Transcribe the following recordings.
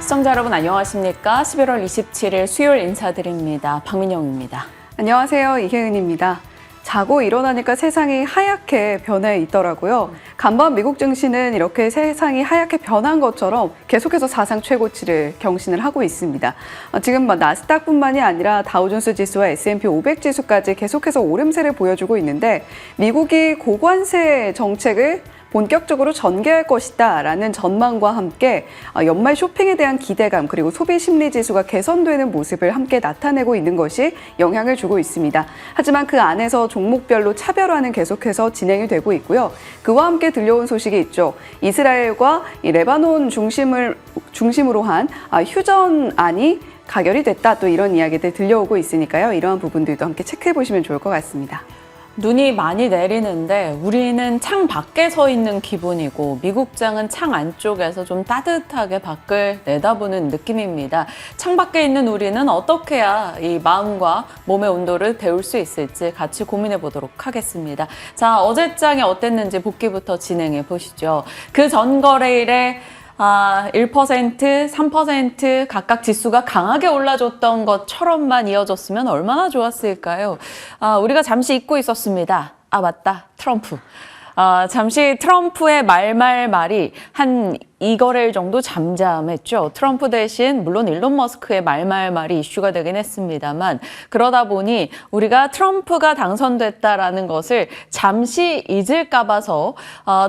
시청자 여러분 안녕하십니까? 11월 27일 수요일 인사드립니다. 박민영입니다. 안녕하세요. 이혜은입니다. 자고 일어나니까 세상이 하얗게 변해 있더라고요. 간밤 미국 증시는 이렇게 세상이 하얗게 변한 것처럼 계속해서 사상 최고치를 경신을 하고 있습니다. 지금 나스닥뿐만이 아니라 다우존스 지수와 S&P 500 지수까지 계속해서 오름세를 보여주고 있는데 미국이 고관세 정책을 본격적으로 전개할 것이다 라는 전망과 함께 연말 쇼핑에 대한 기대감 그리고 소비 심리 지수가 개선되는 모습을 함께 나타내고 있는 것이 영향을 주고 있습니다. 하지만 그 안에서 종목별로 차별화는 계속해서 진행이 되고 있고요. 그와 함께 들려온 소식이 있죠. 이스라엘과 레바논 중심으로 한 휴전안이 가결이 됐다. 또 이런 이야기들 들려오고 있으니까요. 이러한 부분들도 함께 체크해 보시면 좋을 것 같습니다. 눈이 많이 내리는데 우리는 창 밖에 서 있는 기분이고 미국장은 창 안쪽에서 좀 따뜻하게 밖을 내다보는 느낌입니다. 창 밖에 있는 우리는 어떻게 해야 이 마음과 몸의 온도를 데울 수 있을지 같이 고민해 보도록 하겠습니다. 자, 어제장이 어땠는지 복기부터 진행해 보시죠. 그 전 거래일에 1%, 3% 각각 지수가 강하게 올라줬던 것처럼만 이어졌으면 얼마나 좋았을까요? 우리가 잠시 잊고 있었습니다. 맞다. 트럼프. 잠시 트럼프의 말이 한 2거래일 정도 잠잠했죠. 트럼프 대신 물론 일론 머스크의 말이 이슈가 되긴 했습니다만 그러다 보니 우리가 트럼프가 당선됐다라는 것을 잠시 잊을까 봐서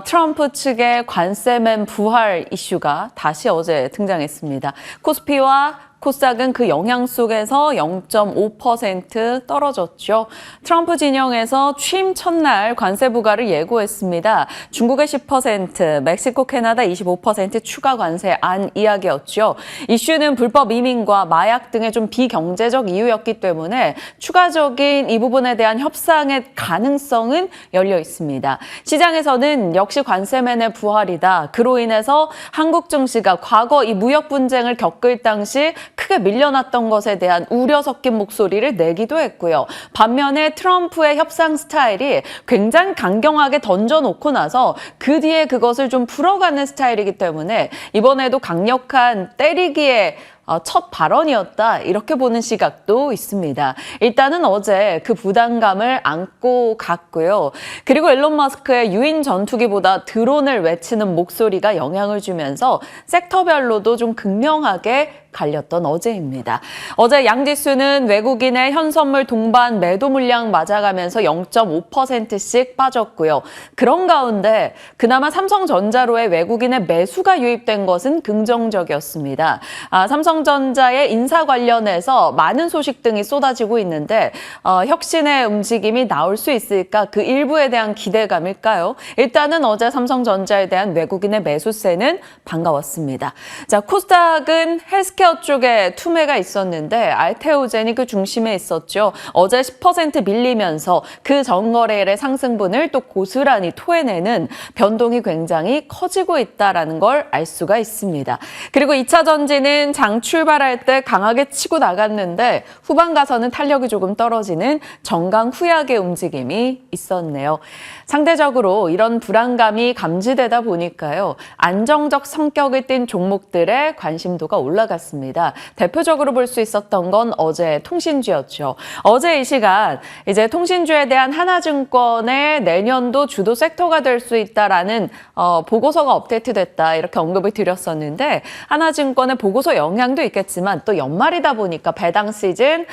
트럼프 측의 관세맨 부활 이슈가 다시 어제 등장했습니다. 코스피와 코스닥은 그 영향 속에서 0.5% 떨어졌죠. 트럼프 진영에서 취임 첫날 관세 부과를 예고했습니다. 중국의 10%, 멕시코, 캐나다 25% 추가 관세 안 이야기였죠. 이슈는 불법 이민과 마약 등의 좀 비경제적 이유였기 때문에 추가적인 이 부분에 대한 협상의 가능성은 열려 있습니다. 시장에서는 역시 관세맨의 부활이다. 그로 인해서 한국 증시가 과거 이 무역 분쟁을 겪을 당시 크게 밀려났던 것에 대한 우려 섞인 목소리를 내기도 했고요. 반면에 트럼프의 협상 스타일이 굉장히 강경하게 던져놓고 나서 그 뒤에 그것을 좀 풀어가는 스타일이기 때문에 이번에도 강력한 때리기에 첫 발언이었다 이렇게 보는 시각도 있습니다. 일단은 어제 그 부담감을 안고 갔고요. 그리고 일론 머스크의 유인 전투기보다 드론을 외치는 목소리가 영향을 주면서 섹터별로도 좀 극명하게 갈렸던 어제입니다. 어제 양지수는 외국인의 현선물 동반 매도 물량 맞아가면서 0.5%씩 빠졌고요. 그런 가운데 그나마 삼성전자로의 외국인의 매수가 유입된 것은 긍정적이었습니다. 삼성전자의 인사 관련해서 많은 소식 등이 쏟아지고 있는데 혁신의 움직임이 나올 수 있을까? 그 일부에 대한 기대감일까요? 일단은 어제 삼성전자에 대한 외국인의 매수세는 반가웠습니다. 자, 코스닥은 헬스케어 쪽에 투매가 있었는데 알테오젠이 그 중심에 있었죠. 어제 10% 밀리면서 그 전거래일의 상승분을 또 고스란히 토해내는 변동이 굉장히 커지고 있다는 걸 알 수가 있습니다. 그리고 2차 전지는 장 출발할 때 강하게 치고 나갔는데 후반 가서는 탄력이 조금 떨어지는 정강후약의 움직임이 있었네요. 상대적으로 이런 불안감이 감지되다 보니까요. 안정적 성격을 띤 종목들의 관심도가 올라갔습니다. 대표적으로 볼 수 있었던 건 어제 통신주였죠. 어제 이 시간 이제 통신주에 대한 하나증권의 내년도 주도 섹터가 될 수 있다라는 보고서가 업데이트됐다 이렇게 언급을 드렸었는데 하나증권의 보고서 영향도 있겠지만 또 연말이다 보니까 배당 시즌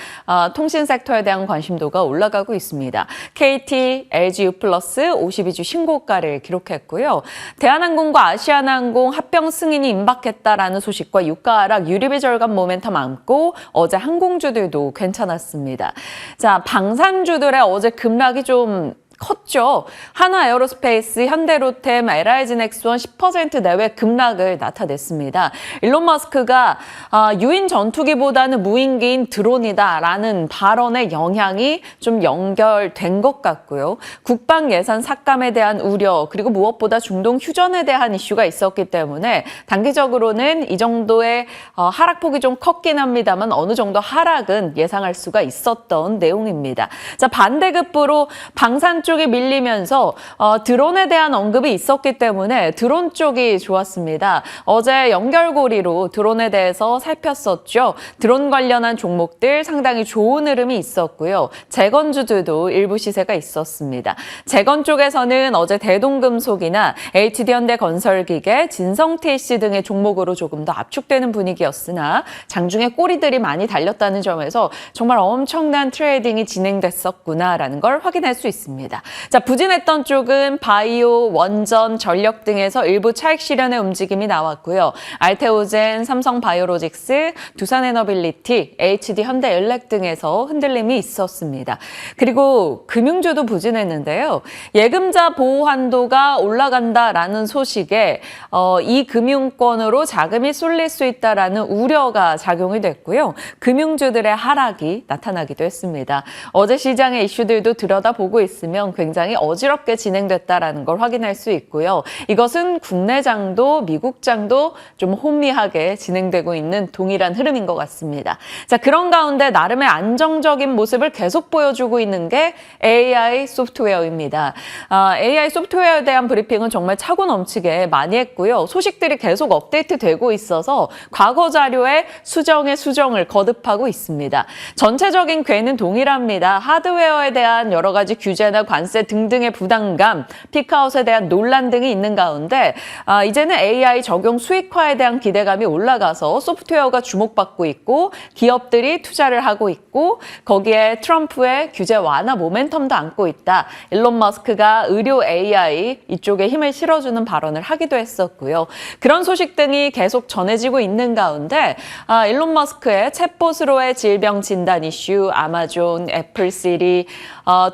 통신 섹터에 대한 관심도가 올라가고 있습니다. KT, LGU+, 52주 신고가를 기록했고요. 대한항공과 아시아나항공 합병 승인이 임박했다라는 소식과 유가 하락, 유류비 절감 모멘텀 안고 어제 항공주들도 괜찮았습니다. 자, 방산주들의 어제 급락이 좀 컸죠. 하나에어로스페이스, 현대로템, LIG넥스원 10% 내외 급락을 나타냈습니다. 일론 머스크가 유인 전투기보다는 무인기인 드론이다라는 발언의 영향이 좀 연결된 것 같고요. 국방 예산 삭감에 대한 우려 그리고 무엇보다 중동 휴전에 대한 이슈가 있었기 때문에 단기적으로는 이 정도의 하락폭이 좀 컸긴 합니다만 어느 정도 하락은 예상할 수가 있었던 내용입니다. 자, 반대급부로 방산 쪽이 밀리면서 드론에 대한 언급이 있었기 때문에 드론 쪽이 좋았습니다. 어제 연결고리로 드론에 대해서 살폈었죠. 드론 관련한 종목들 상당히 좋은 흐름이 있었고요. 재건주들도 일부 시세가 있었습니다. 재건 쪽에서는 어제 대동금속이나 HD현대건설기계, 진성TC 등의 종목으로 조금 더 압축되는 분위기였으나 장중에 꼬리들이 많이 달렸다는 점에서 정말 엄청난 트레이딩이 진행됐었구나라는 걸 확인할 수 있습니다. 자, 부진했던 쪽은 바이오, 원전, 전력 등에서 일부 차익 실현의 움직임이 나왔고요. 알테오젠, 삼성바이오로직스, 두산에너빌리티, HD현대연렉 등에서 흔들림이 있었습니다. 그리고 금융주도 부진했는데요. 예금자 보호 한도가 올라간다라는 소식에 이 금융권으로 자금이 쏠릴 수 있다라는 우려가 작용이 됐고요. 금융주들의 하락이 나타나기도 했습니다. 어제 시장의 이슈들도 들여다보고 있으면 굉장히 어지럽게 진행됐다라는 걸 확인할 수 있고요. 이것은 국내장도 미국장도 좀 혼미하게 진행되고 있는 동일한 흐름인 것 같습니다. 자, 그런 가운데 나름의 안정적인 모습을 계속 보여주고 있는 게 AI 소프트웨어입니다. AI 소프트웨어에 대한 브리핑은 정말 차고 넘치게 많이 했고요. 소식들이 계속 업데이트되고 있어서 과거 자료의 수정을 거듭하고 있습니다. 전체적인 궤는 동일합니다. 하드웨어에 대한 여러 가지 규제나 관세 등등의 부담감, 피크아웃에 대한 논란 등이 있는 가운데 이제는 AI 적용 수익화에 대한 기대감이 올라가서 소프트웨어가 주목받고 있고 기업들이 투자를 하고 있고 거기에 트럼프의 규제 완화 모멘텀도 안고 있다. 일론 머스크가 의료 AI 이쪽에 힘을 실어주는 발언을 하기도 했었고요. 그런 소식 등이 계속 전해지고 있는 가운데 일론 머스크의 챗봇으로의 질병 진단 이슈, 아마존, 애플 시리,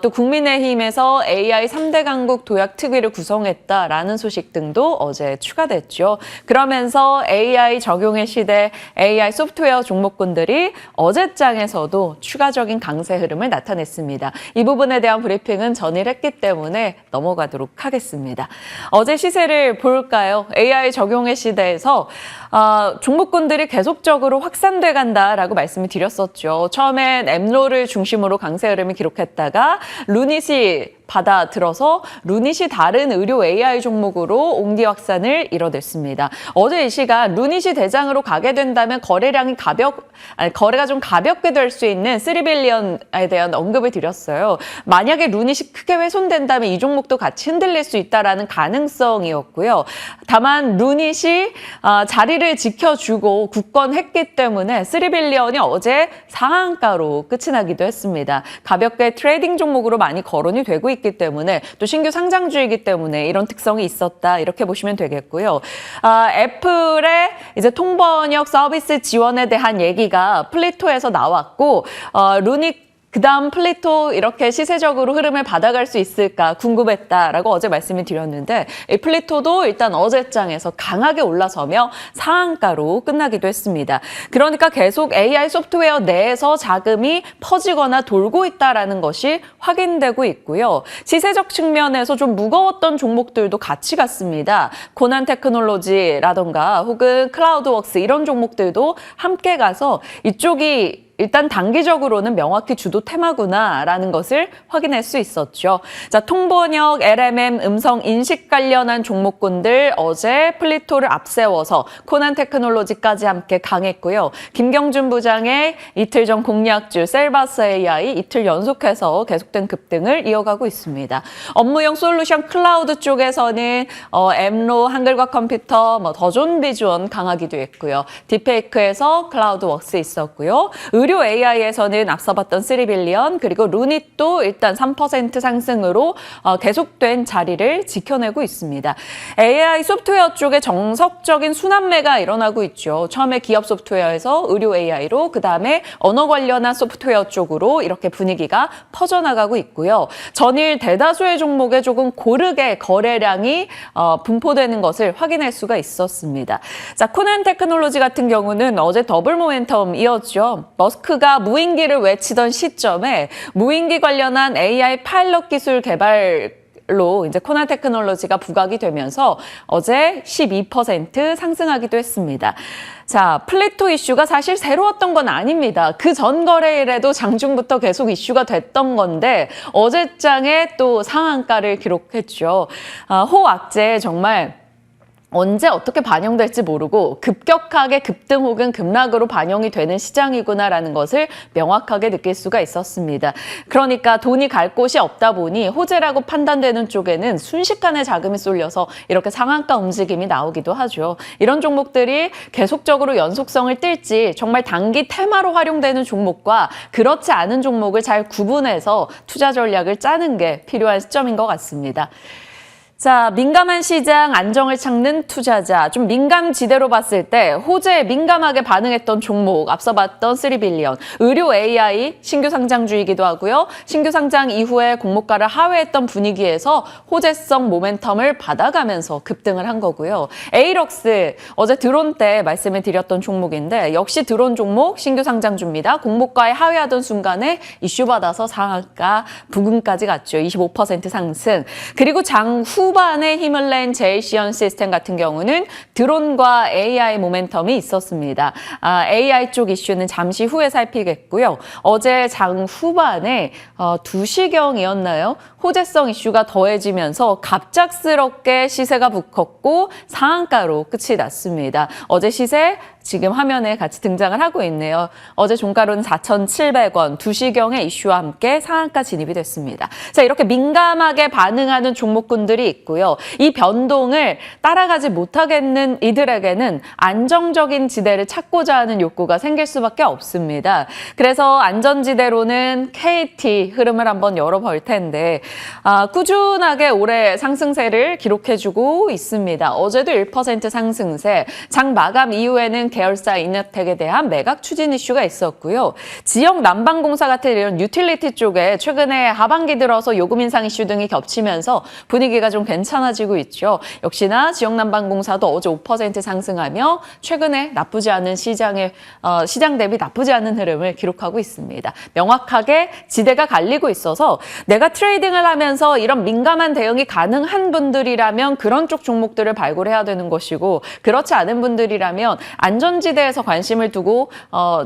또 국민의힘에서 AI 3대 강국 도약 특위를 구성했다라는 소식 등도 어제 추가됐죠. 그러면서 AI 적용의 시대, AI 소프트웨어 종목군들이 어제장에서도 추가적인 강세 흐름을 나타냈습니다. 이 부분에 대한 브리핑은 전일했기 때문에 넘어가도록 하겠습니다. 어제 시세를 볼까요? AI 적용의 시대에서 종목군들이 계속적으로 확산돼 간다라고 말씀을 드렸었죠. 처음엔 엠로를 중심으로 강세 흐름을 기록했다가 루닛이 받아들어서 루닛이 다른 의료 AI 종목으로 옹기 확산을 이뤄냈습니다. 어제 이 시간 루닛이 대장으로 가게 된다면 거래가 좀 가볍게 될 수 있는 3빌리언에 대한 언급을 드렸어요. 만약에 루닛이 크게 훼손된다면 이 종목도 같이 흔들릴 수 있다라는 가능성이었고요. 다만 루닛이 자리를 지켜주고 굳건했기 때문에 3빌리언이 어제 상한가로 끝이 나기도 했습니다. 가볍게 트레이딩 종목으로 많이 거론이 되고 있기 때문에 또 신규 상장주이기 때문에 이런 특성이 있었다 이렇게 보시면 되겠고요. 애플의 이제 통번역 서비스 지원에 대한 얘기가 플리토에서 나왔고 루닛 그다음 플리토 이렇게 시세적으로 흐름을 받아갈 수 있을까 궁금했다라고 어제 말씀을 드렸는데 이 플리토도 일단 어제장에서 강하게 올라서며 상한가로 끝나기도 했습니다. 그러니까 계속 AI 소프트웨어 내에서 자금이 퍼지거나 돌고 있다라는 것이 확인되고 있고요. 시세적 측면에서 좀 무거웠던 종목들도 같이 갔습니다. 고난 테크놀로지라던가 혹은 클라우드웍스 이런 종목들도 함께 가서 이쪽이 일단 단기적으로는 명확히 주도 테마구나라는 것을 확인할 수 있었죠. 자, 통번역, LMM, 음성 인식 관련한 종목군들 어제 플리토를 앞세워서 코난 테크놀로지까지 함께 강했고요. 김경준 부장의 이틀 전 공략주 셀바스 AI 이틀 연속해서 계속된 급등을 이어가고 있습니다. 업무용 솔루션 클라우드 쪽에서는 엠로, 한글과 컴퓨터, 더존 비주원 강하기도 했고요. 딥페이크에서 클라우드웍스 있었고요. 의료 AI에서는 앞서 봤던 3빌리언 그리고 루닛도 일단 3% 상승으로 계속된 자리를 지켜내고 있습니다. AI 소프트웨어 쪽에 정석적인 순환매가 일어나고 있죠. 처음에 기업 소프트웨어에서 의료 AI로 그다음에 언어 관련한 소프트웨어 쪽으로 이렇게 분위기가 퍼져나가고 있고요. 전일 대다수의 종목에 조금 고르게 거래량이 분포되는 것을 확인할 수가 있었습니다. 자, 코난 테크놀로지 같은 경우는 어제 더블 모멘텀이었죠. 머스크가 무인기를 외치던 시점에 무인기 관련한 AI 파일럿 기술 개발 로 이제 코난 테크놀로지가 부각이 되면서 어제 12% 상승하기도 했습니다. 자, 플리토 이슈가 사실 새로웠던 건 아닙니다. 그 전 거래일에도 장중부터 계속 이슈가 됐던 건데 어제장에 또 상한가를 기록했죠. 호악재 정말 언제 어떻게 반영될지 모르고 급격하게 급등 혹은 급락으로 반영이 되는 시장이구나라는 것을 명확하게 느낄 수가 있었습니다. 그러니까 돈이 갈 곳이 없다 보니 호재라고 판단되는 쪽에는 순식간에 자금이 쏠려서 이렇게 상한가 움직임이 나오기도 하죠. 이런 종목들이 계속적으로 연속성을 띨지 정말 단기 테마로 활용되는 종목과 그렇지 않은 종목을 잘 구분해서 투자 전략을 짜는 게 필요한 시점인 것 같습니다. 자, 민감한 시장 안정을 찾는 투자자. 좀 민감지대로 봤을 때 호재에 민감하게 반응했던 종목, 앞서 봤던 3빌리언. 의료 AI 신규 상장주이기도 하고요. 신규 상장 이후에 공모가를 하회했던 분위기에서 호재성 모멘텀을 받아가면서 급등을 한 거고요. 에이럭스, 어제 드론 때 말씀을 드렸던 종목인데 역시 드론 종목 신규 상장주입니다. 공모가에 하회하던 순간에 이슈 받아서 상한가 부근까지 갔죠. 25% 상승. 그리고 장 후반에 힘을 낸 제이시언 시스템 같은 경우는 드론과 AI 모멘텀이 있었습니다. AI 쪽 이슈는 잠시 후에 살피겠고요. 어제 장 후반에 2시경이었나요? 호재성 이슈가 더해지면서 갑작스럽게 시세가 북었고 상한가로 끝이 났습니다. 어제 시세 지금 화면에 같이 등장을 하고 있네요. 어제 종가로는 4,700원, 2시경의 이슈와 함께 상한가 진입이 됐습니다. 자, 이렇게 민감하게 반응하는 종목군들이 있고요. 이 변동을 따라가지 못하겠는 이들에게는 안정적인 지대를 찾고자 하는 욕구가 생길 수밖에 없습니다. 그래서 안전지대로는 KT 흐름을 한번 열어볼 텐데 꾸준하게 올해 상승세를 기록해주고 있습니다. 어제도 1% 상승세, 장 마감 이후에는 계열사 이너텍에 대한 매각 추진 이슈가 있었고요. 지역 난방공사 같은 이런 유틸리티 쪽에 최근에 하반기 들어서 요금 인상 이슈 등이 겹치면서 분위기가 좀 괜찮아지고 있죠. 역시나 지역 난방공사도 어제 5% 상승하며 최근에 나쁘지 않은 시장 대비 나쁘지 않은 흐름을 기록하고 있습니다. 명확하게 지대가 갈리고 있어서 내가 트레이딩을 하면서 이런 민감한 대응이 가능한 분들이라면 그런 쪽 종목들을 발굴해야 되는 것이고 그렇지 않은 분들이라면 안전지대에서 관심을 두고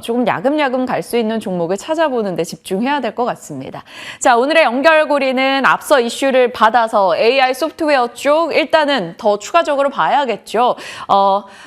조금 야금야금 갈 수 있는 종목을 찾아보는 데 집중해야 될 것 같습니다. 자, 오늘의 연결고리는 앞서 이슈를 받아서 AI 소프트웨어 쪽 일단은 더 추가적으로 봐야겠죠.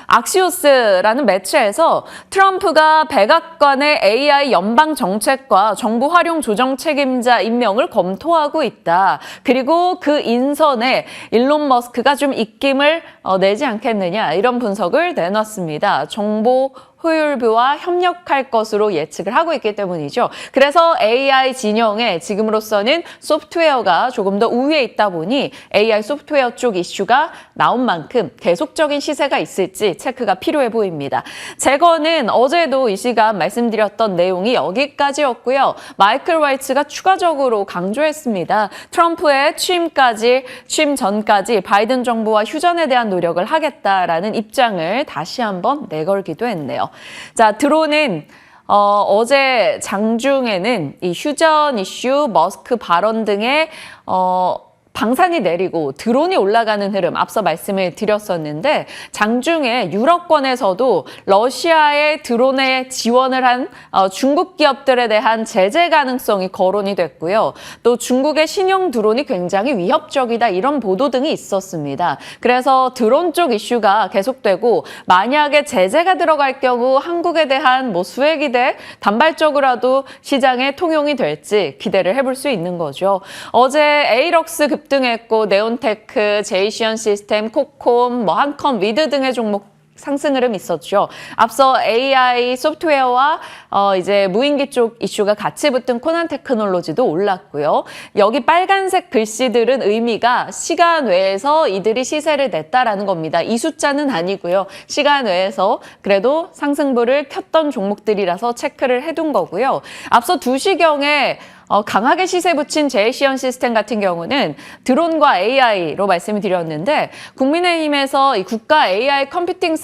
악시오스라는 매체에서 트럼프가 백악관의 AI 연방 정책과 정부 활용 조정 책임자 임명을 검토하고 있다. 그리고 그 인선에 일론 머스크가 좀 입김을 내지 않겠느냐 이런 분석을 내놨습니다. 정보 효율부와 협력할 것으로 예측을 하고 있기 때문이죠. 그래서 AI 진영에 지금으로서는 소프트웨어가 조금 더 우위에 있다 보니 AI 소프트웨어 쪽 이슈가 나온 만큼 계속적인 시세가 있을지 체크가 필요해 보입니다. 재거는 어제도 이 시간 말씀드렸던 내용이 여기까지였고요. 마이클 와이츠가 추가적으로 강조했습니다. 트럼프의 취임 전까지 바이든 정부와 휴전에 대한 노력을 하겠다라는 입장을 다시 한번 내걸기도 했네요. 자, 드론은 어제 장중에는 이 휴전 이슈, 머스크 발언 등의 방산이 내리고 드론이 올라가는 흐름 앞서 말씀을 드렸었는데 장중에 유럽권에서도 러시아의 드론에 지원을 한 중국 기업들에 대한 제재 가능성이 거론이 됐고요. 또 중국의 신형 드론이 굉장히 위협적이다 이런 보도 등이 있었습니다. 그래서 드론 쪽 이슈가 계속되고 만약에 제재가 들어갈 경우 한국에 대한 수액이 돼 단발적으로라도 시장에 통용이 될지 기대를 해볼 수 있는 거죠. 어제 에이럭스 급등했고 네온테크, 제이시언 시스템, 코콤, 한컴, 위드 등의 종목 상승 흐름 있었죠. 앞서 AI 소프트웨어와 이제 무인기 쪽 이슈가 같이 붙은 코난 테크놀로지도 올랐고요. 여기 빨간색 글씨들은 의미가 시간 외에서 이들이 시세를 냈다라는 겁니다. 이 숫자는 아니고요. 시간 외에서 그래도 상승부를 켰던 종목들이라서 체크를 해둔 거고요. 앞서 2시경에 강하게 시세 붙인 제이시언 시스템 같은 경우는 드론과 AI로 말씀을 드렸는데 국민의힘에서 이 국가 AI 컴퓨팅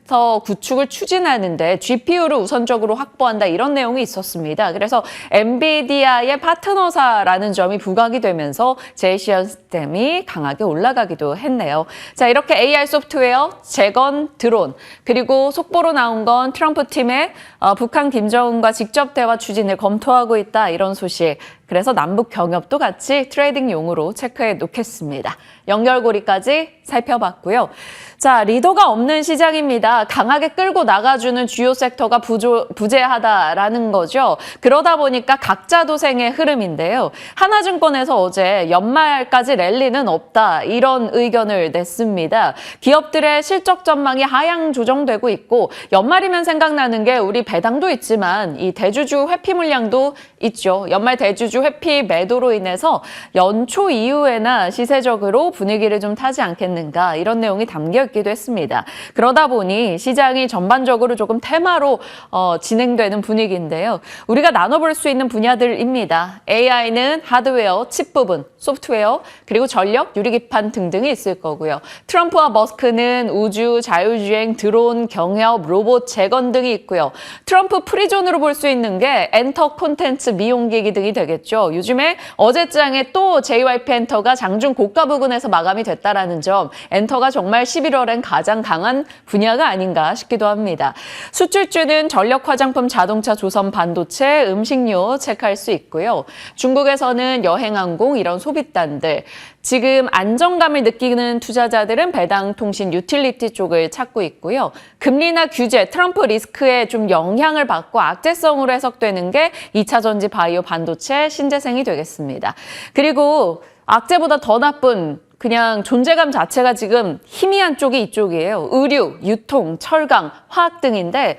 구축을 추진하는데 GPU를 우선적으로 확보한다 이런 내용이 있었습니다. 그래서 엔비디아의 파트너사라는 점이 부각이 되면서 제이시언 시스템이 강하게 올라가기도 했네요. 자, 이렇게 AI 소프트웨어, 재건 드론, 그리고 속보로 나온 건 트럼프 팀의 북한 김정은과 직접 대화 추진을 검토하고 있다 이런 소식. 그래서 남북 경협도 같이 트레이딩용으로 체크해 놓겠습니다. 연결고리까지 살펴봤고요. 자, 리더가 없는 시장입니다. 강하게 끌고 나가주는 주요 섹터가 부재하다라는 거죠. 그러다 보니까 각자 도생의 흐름인데요. 하나증권에서 어제 연말까지 랠리는 없다 이런 의견을 냈습니다. 기업들의 실적 전망이 하향 조정되고 있고 연말이면 생각나는 게 우리 배당도 있지만 이 대주주 회피 물량도 있죠. 연말 대주주 회피 매도로 인해서 연초 이후에나 시세적으로 분위기를 좀 타지 않겠는가 이런 내용이 담겨 있기도 했습니다. 그러다 보니 시장이 전반적으로 조금 테마로 진행되는 분위기인데요. 우리가 나눠볼 수 있는 분야들입니다. AI는 하드웨어, 칩 부분, 소프트웨어, 그리고 전력, 유리기판 등등이 있을 거고요. 트럼프와 머스크는 우주, 자율주행, 드론, 경협, 로봇, 재건 등이 있고요. 트럼프 프리존으로 볼 수 있는 게 엔터 콘텐츠 미용기기 등이 되겠죠. 요즘에 어제장에 또 JYP 엔터가 장중 고가 부근에서 마감이 됐다라는 점, 엔터가 정말 11월엔 가장 강한 분야가 아닌가 싶기도 합니다. 수출주는 전력, 화장품, 자동차, 조선, 반도체, 음식료 체크할 수 있고요. 중국에서는 여행, 항공 이런 소비단들, 지금 안정감을 느끼는 투자자들은 배당, 통신, 유틸리티 쪽을 찾고 있고요. 금리나 규제, 트럼프 리스크에 좀 영향을 받고 악재성으로 해석되는 게 2차 전지, 바이오, 반도체, 신재생이 되겠습니다. 그리고 악재보다 더 나쁜 그냥 존재감 자체가 지금 희미한 쪽이 이쪽이에요. 의류, 유통, 철강, 화학 등인데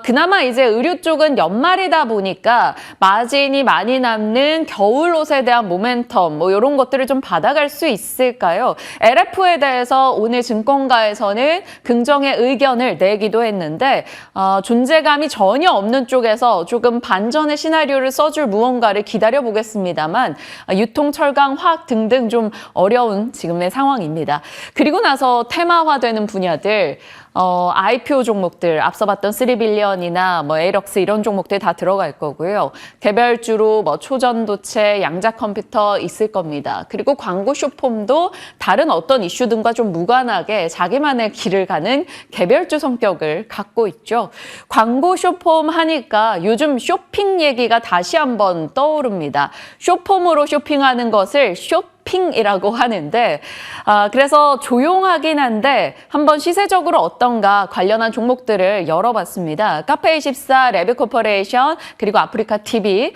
그나마 이제 의류 쪽은 연말이다 보니까 마진이 많이 남는 겨울 옷에 대한 모멘텀 뭐 이런 것들을 좀 받아갈 수 있을까요? LF에 대해서 오늘 증권가에서는 긍정의 의견을 내기도 했는데 존재감이 전혀 없는 쪽에서 조금 반전의 시나리오를 써줄 무언가를 기다려보겠습니다만 유통, 철강, 화학 등등 좀 어려운 지금의 상황입니다. 그리고 나서 테마화되는 분야들, IPO 종목들, 앞서 봤던 3빌리언이나 뭐 에이럭스 이런 종목들 다 들어갈 거고요. 개별주로 뭐 초전도체, 양자컴퓨터 있을 겁니다. 그리고 광고 쇼폼도 다른 어떤 이슈 등과 좀 무관하게 자기만의 길을 가는 개별주 성격을 갖고 있죠. 광고 쇼폼 하니까 요즘 쇼핑 얘기가 다시 한번 떠오릅니다. 쇼폼으로 쇼핑하는 것을 쇼핑이라고 하는데 그래서 조용하긴 한데 한번 시세적으로 어떤가 관련한 종목들을 열어봤습니다. 카페24, 레비코퍼레이션 그리고 아프리카TV,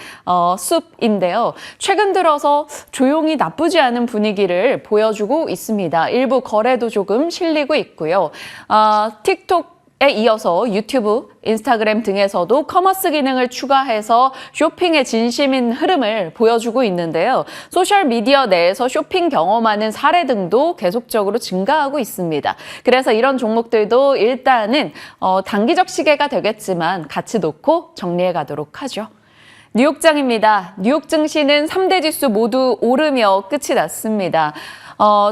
숲인데요. 최근 들어서 조용히 나쁘지 않은 분위기를 보여주고 있습니다. 일부 거래도 조금 실리고 있고요. 틱톡 에 이어서 유튜브, 인스타그램 등에서도 커머스 기능을 추가해서 쇼핑의 진심인 흐름을 보여주고 있는데요. 소셜미디어 내에서 쇼핑 경험하는 사례 등도 계속적으로 증가하고 있습니다. 그래서 이런 종목들도 일단은 단기적 시계가 되겠지만 같이 놓고 정리해 가도록 하죠. 뉴욕장입니다. 뉴욕 증시는 3대 지수 모두 오르며 끝이 났습니다.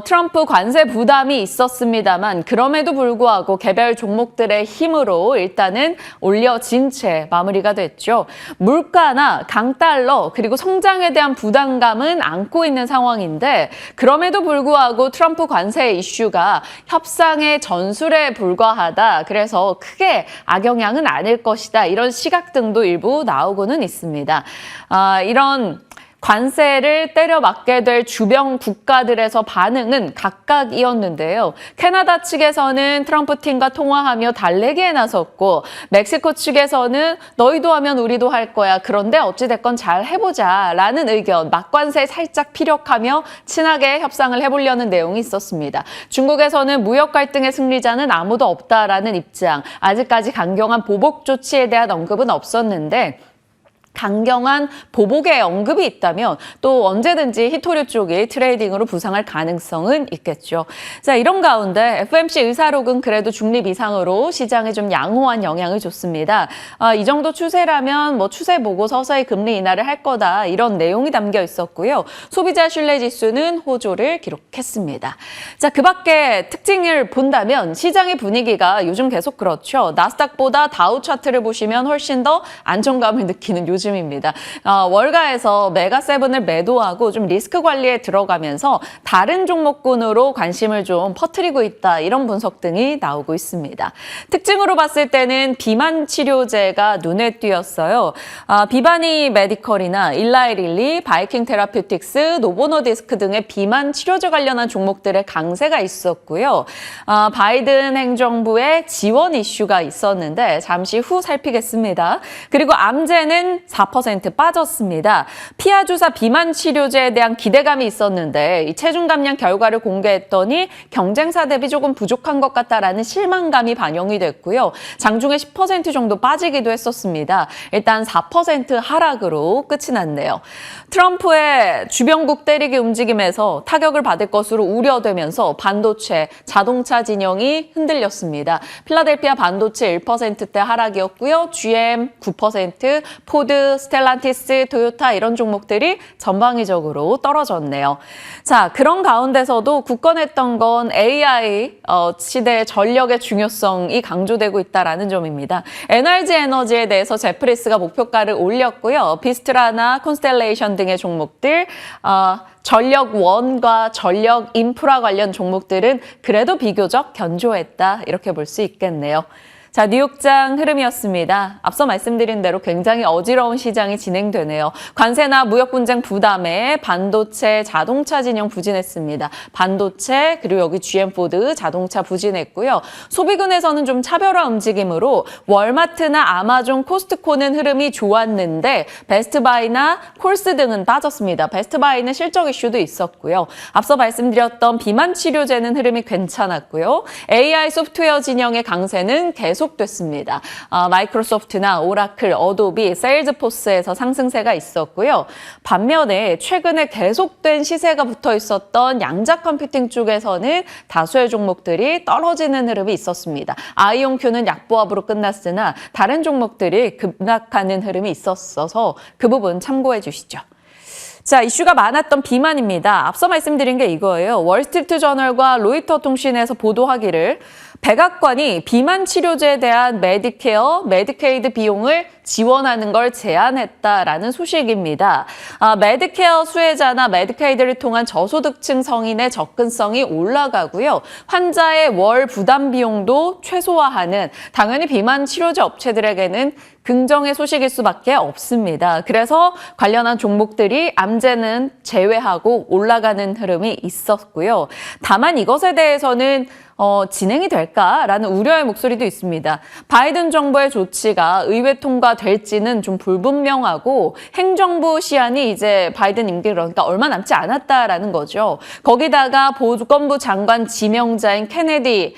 트럼프 관세 부담이 있었습니다만 그럼에도 불구하고 개별 종목들의 힘으로 일단은 올려진 채 마무리가 됐죠. 물가나 강달러 그리고 성장에 대한 부담감은 안고 있는 상황인데 그럼에도 불구하고 트럼프 관세 이슈가 협상의 전술에 불과하다. 그래서 크게 악영향은 아닐 것이다. 이런 시각 등도 일부 나오고는 있습니다. 이런 관세를 때려맞게 될 주변 국가들에서 반응은 각각이었는데요. 캐나다 측에서는 트럼프 팀과 통화하며 달래기에 나섰고 멕시코 측에서는 너희도 하면 우리도 할 거야. 그런데 어찌됐건 잘 해보자 라는 의견, 막관세 살짝 피력하며 친하게 협상을 해보려는 내용이 있었습니다. 중국에서는 무역 갈등의 승리자는 아무도 없다라는 입장, 아직까지 강경한 보복 조치에 대한 언급은 없었는데 강경한 보복의 언급이 있다면 또 언제든지 히토류 쪽이 트레이딩으로 부상할 가능성은 있겠죠. 자, 이런 가운데 FOMC 의사록은 그래도 중립 이상으로 시장에 좀 양호한 영향을 줬습니다. 이 정도 추세라면 뭐 추세 보고 서서히 금리 인하를 할 거다 이런 내용이 담겨 있었고요. 소비자 신뢰 지수는 호조를 기록했습니다. 자, 그 밖에 특징을 본다면 시장의 분위기가 요즘 계속 그렇죠. 나스닥보다 다우 차트를 보시면 훨씬 더 안정감을 느끼는 요즘입니다. 월가에서 메가7을 매도하고 좀 리스크 관리에 들어가면서 다른 종목군으로 관심을 좀 퍼뜨리고 있다. 이런 분석 등이 나오고 있습니다. 특징으로 봤을 때는 비만 치료제가 눈에 띄었어요. 비바니 메디컬이나 일라이릴리, 바이킹 테라퓨틱스, 노보노디스크 등의 비만 치료제 관련한 종목들의 강세가 있었고요. 바이든 행정부의 지원 이슈가 있었는데 잠시 후 살피겠습니다. 그리고 암제는 4% 빠졌습니다. 피하 주사 비만 치료제에 대한 기대감이 있었는데 이 체중 감량 결과를 공개했더니 경쟁사 대비 조금 부족한 것 같다라는 실망감이 반영이 됐고요. 장중에 10% 정도 빠지기도 했었습니다. 일단 4% 하락으로 끝이 났네요. 트럼프의 주변국 때리기 움직임에서 타격을 받을 것으로 우려되면서 반도체, 자동차 진영이 흔들렸습니다. 필라델피아 반도체 1%대 하락이었고요. GM 9%, 포드, 스텔란티스, 토요타 이런 종목들이 전방위적으로 떨어졌네요. 자, 그런 가운데서도 굳건했던 건 AI 시대의 전력의 중요성이 강조되고 있다는 점입니다. NRG 에너지에 대해서 제프리스가 목표가를 올렸고요. 비스트라나 콘스텔레이션 등의 종목들, 전력원과 전력 인프라 관련 종목들은 그래도 비교적 견조했다 이렇게 볼 수 있겠네요. 자, 뉴욕장 흐름이었습니다. 앞서 말씀드린 대로 굉장히 어지러운 시장이 진행되네요. 관세나 무역 분쟁 부담에 반도체, 자동차 진영 부진했습니다. 반도체 그리고 여기 GM 포드 자동차 부진했고요. 소비군에서는 좀 차별화 움직임으로 월마트나 아마존, 코스트코는 흐름이 좋았는데 베스트바이나 콜스 등은 빠졌습니다. 베스트바이는 실적 이슈도 있었고요. 앞서 말씀드렸던 비만 치료제는 흐름이 괜찮았고요. AI 소프트웨어 진영의 강세는 계속됐습니다. 마이크로소프트나 오라클, 어도비, 세일즈포스에서 상승세가 있었고요. 반면에 최근에 계속된 시세가 붙어 있었던 양자 컴퓨팅 쪽에서는 다수의 종목들이 떨어지는 흐름이 있었습니다. 아이온큐는 약보합으로 끝났으나 다른 종목들이 급락하는 흐름이 있었어서 그 부분 참고해 주시죠. 자, 이슈가 많았던 비만입니다. 앞서 말씀드린 게 이거예요. 월스트리트 저널과 로이터 통신에서 보도하기를 백악관이 비만 치료제에 대한 메디케어, 메디케이드 비용을 지원하는 걸 제안했다라는 소식입니다. 메디케어 수혜자나 메디케이드를 통한 저소득층 성인의 접근성이 올라가고요. 환자의 월 부담 비용도 최소화하는 당연히 비만 치료제 업체들에게는 긍정의 소식일 수밖에 없습니다. 그래서 관련한 종목들이 암제는 제외하고 올라가는 흐름이 있었고요. 다만 이것에 대해서는 진행이 될까라는 우려의 목소리도 있습니다. 바이든 정부의 조치가 의회 통과될지는 좀 불분명하고 행정부 시한이 이제 바이든 임기 그러니까 얼마 남지 않았다라는 거죠. 거기다가 보건부 장관 지명자인 케네디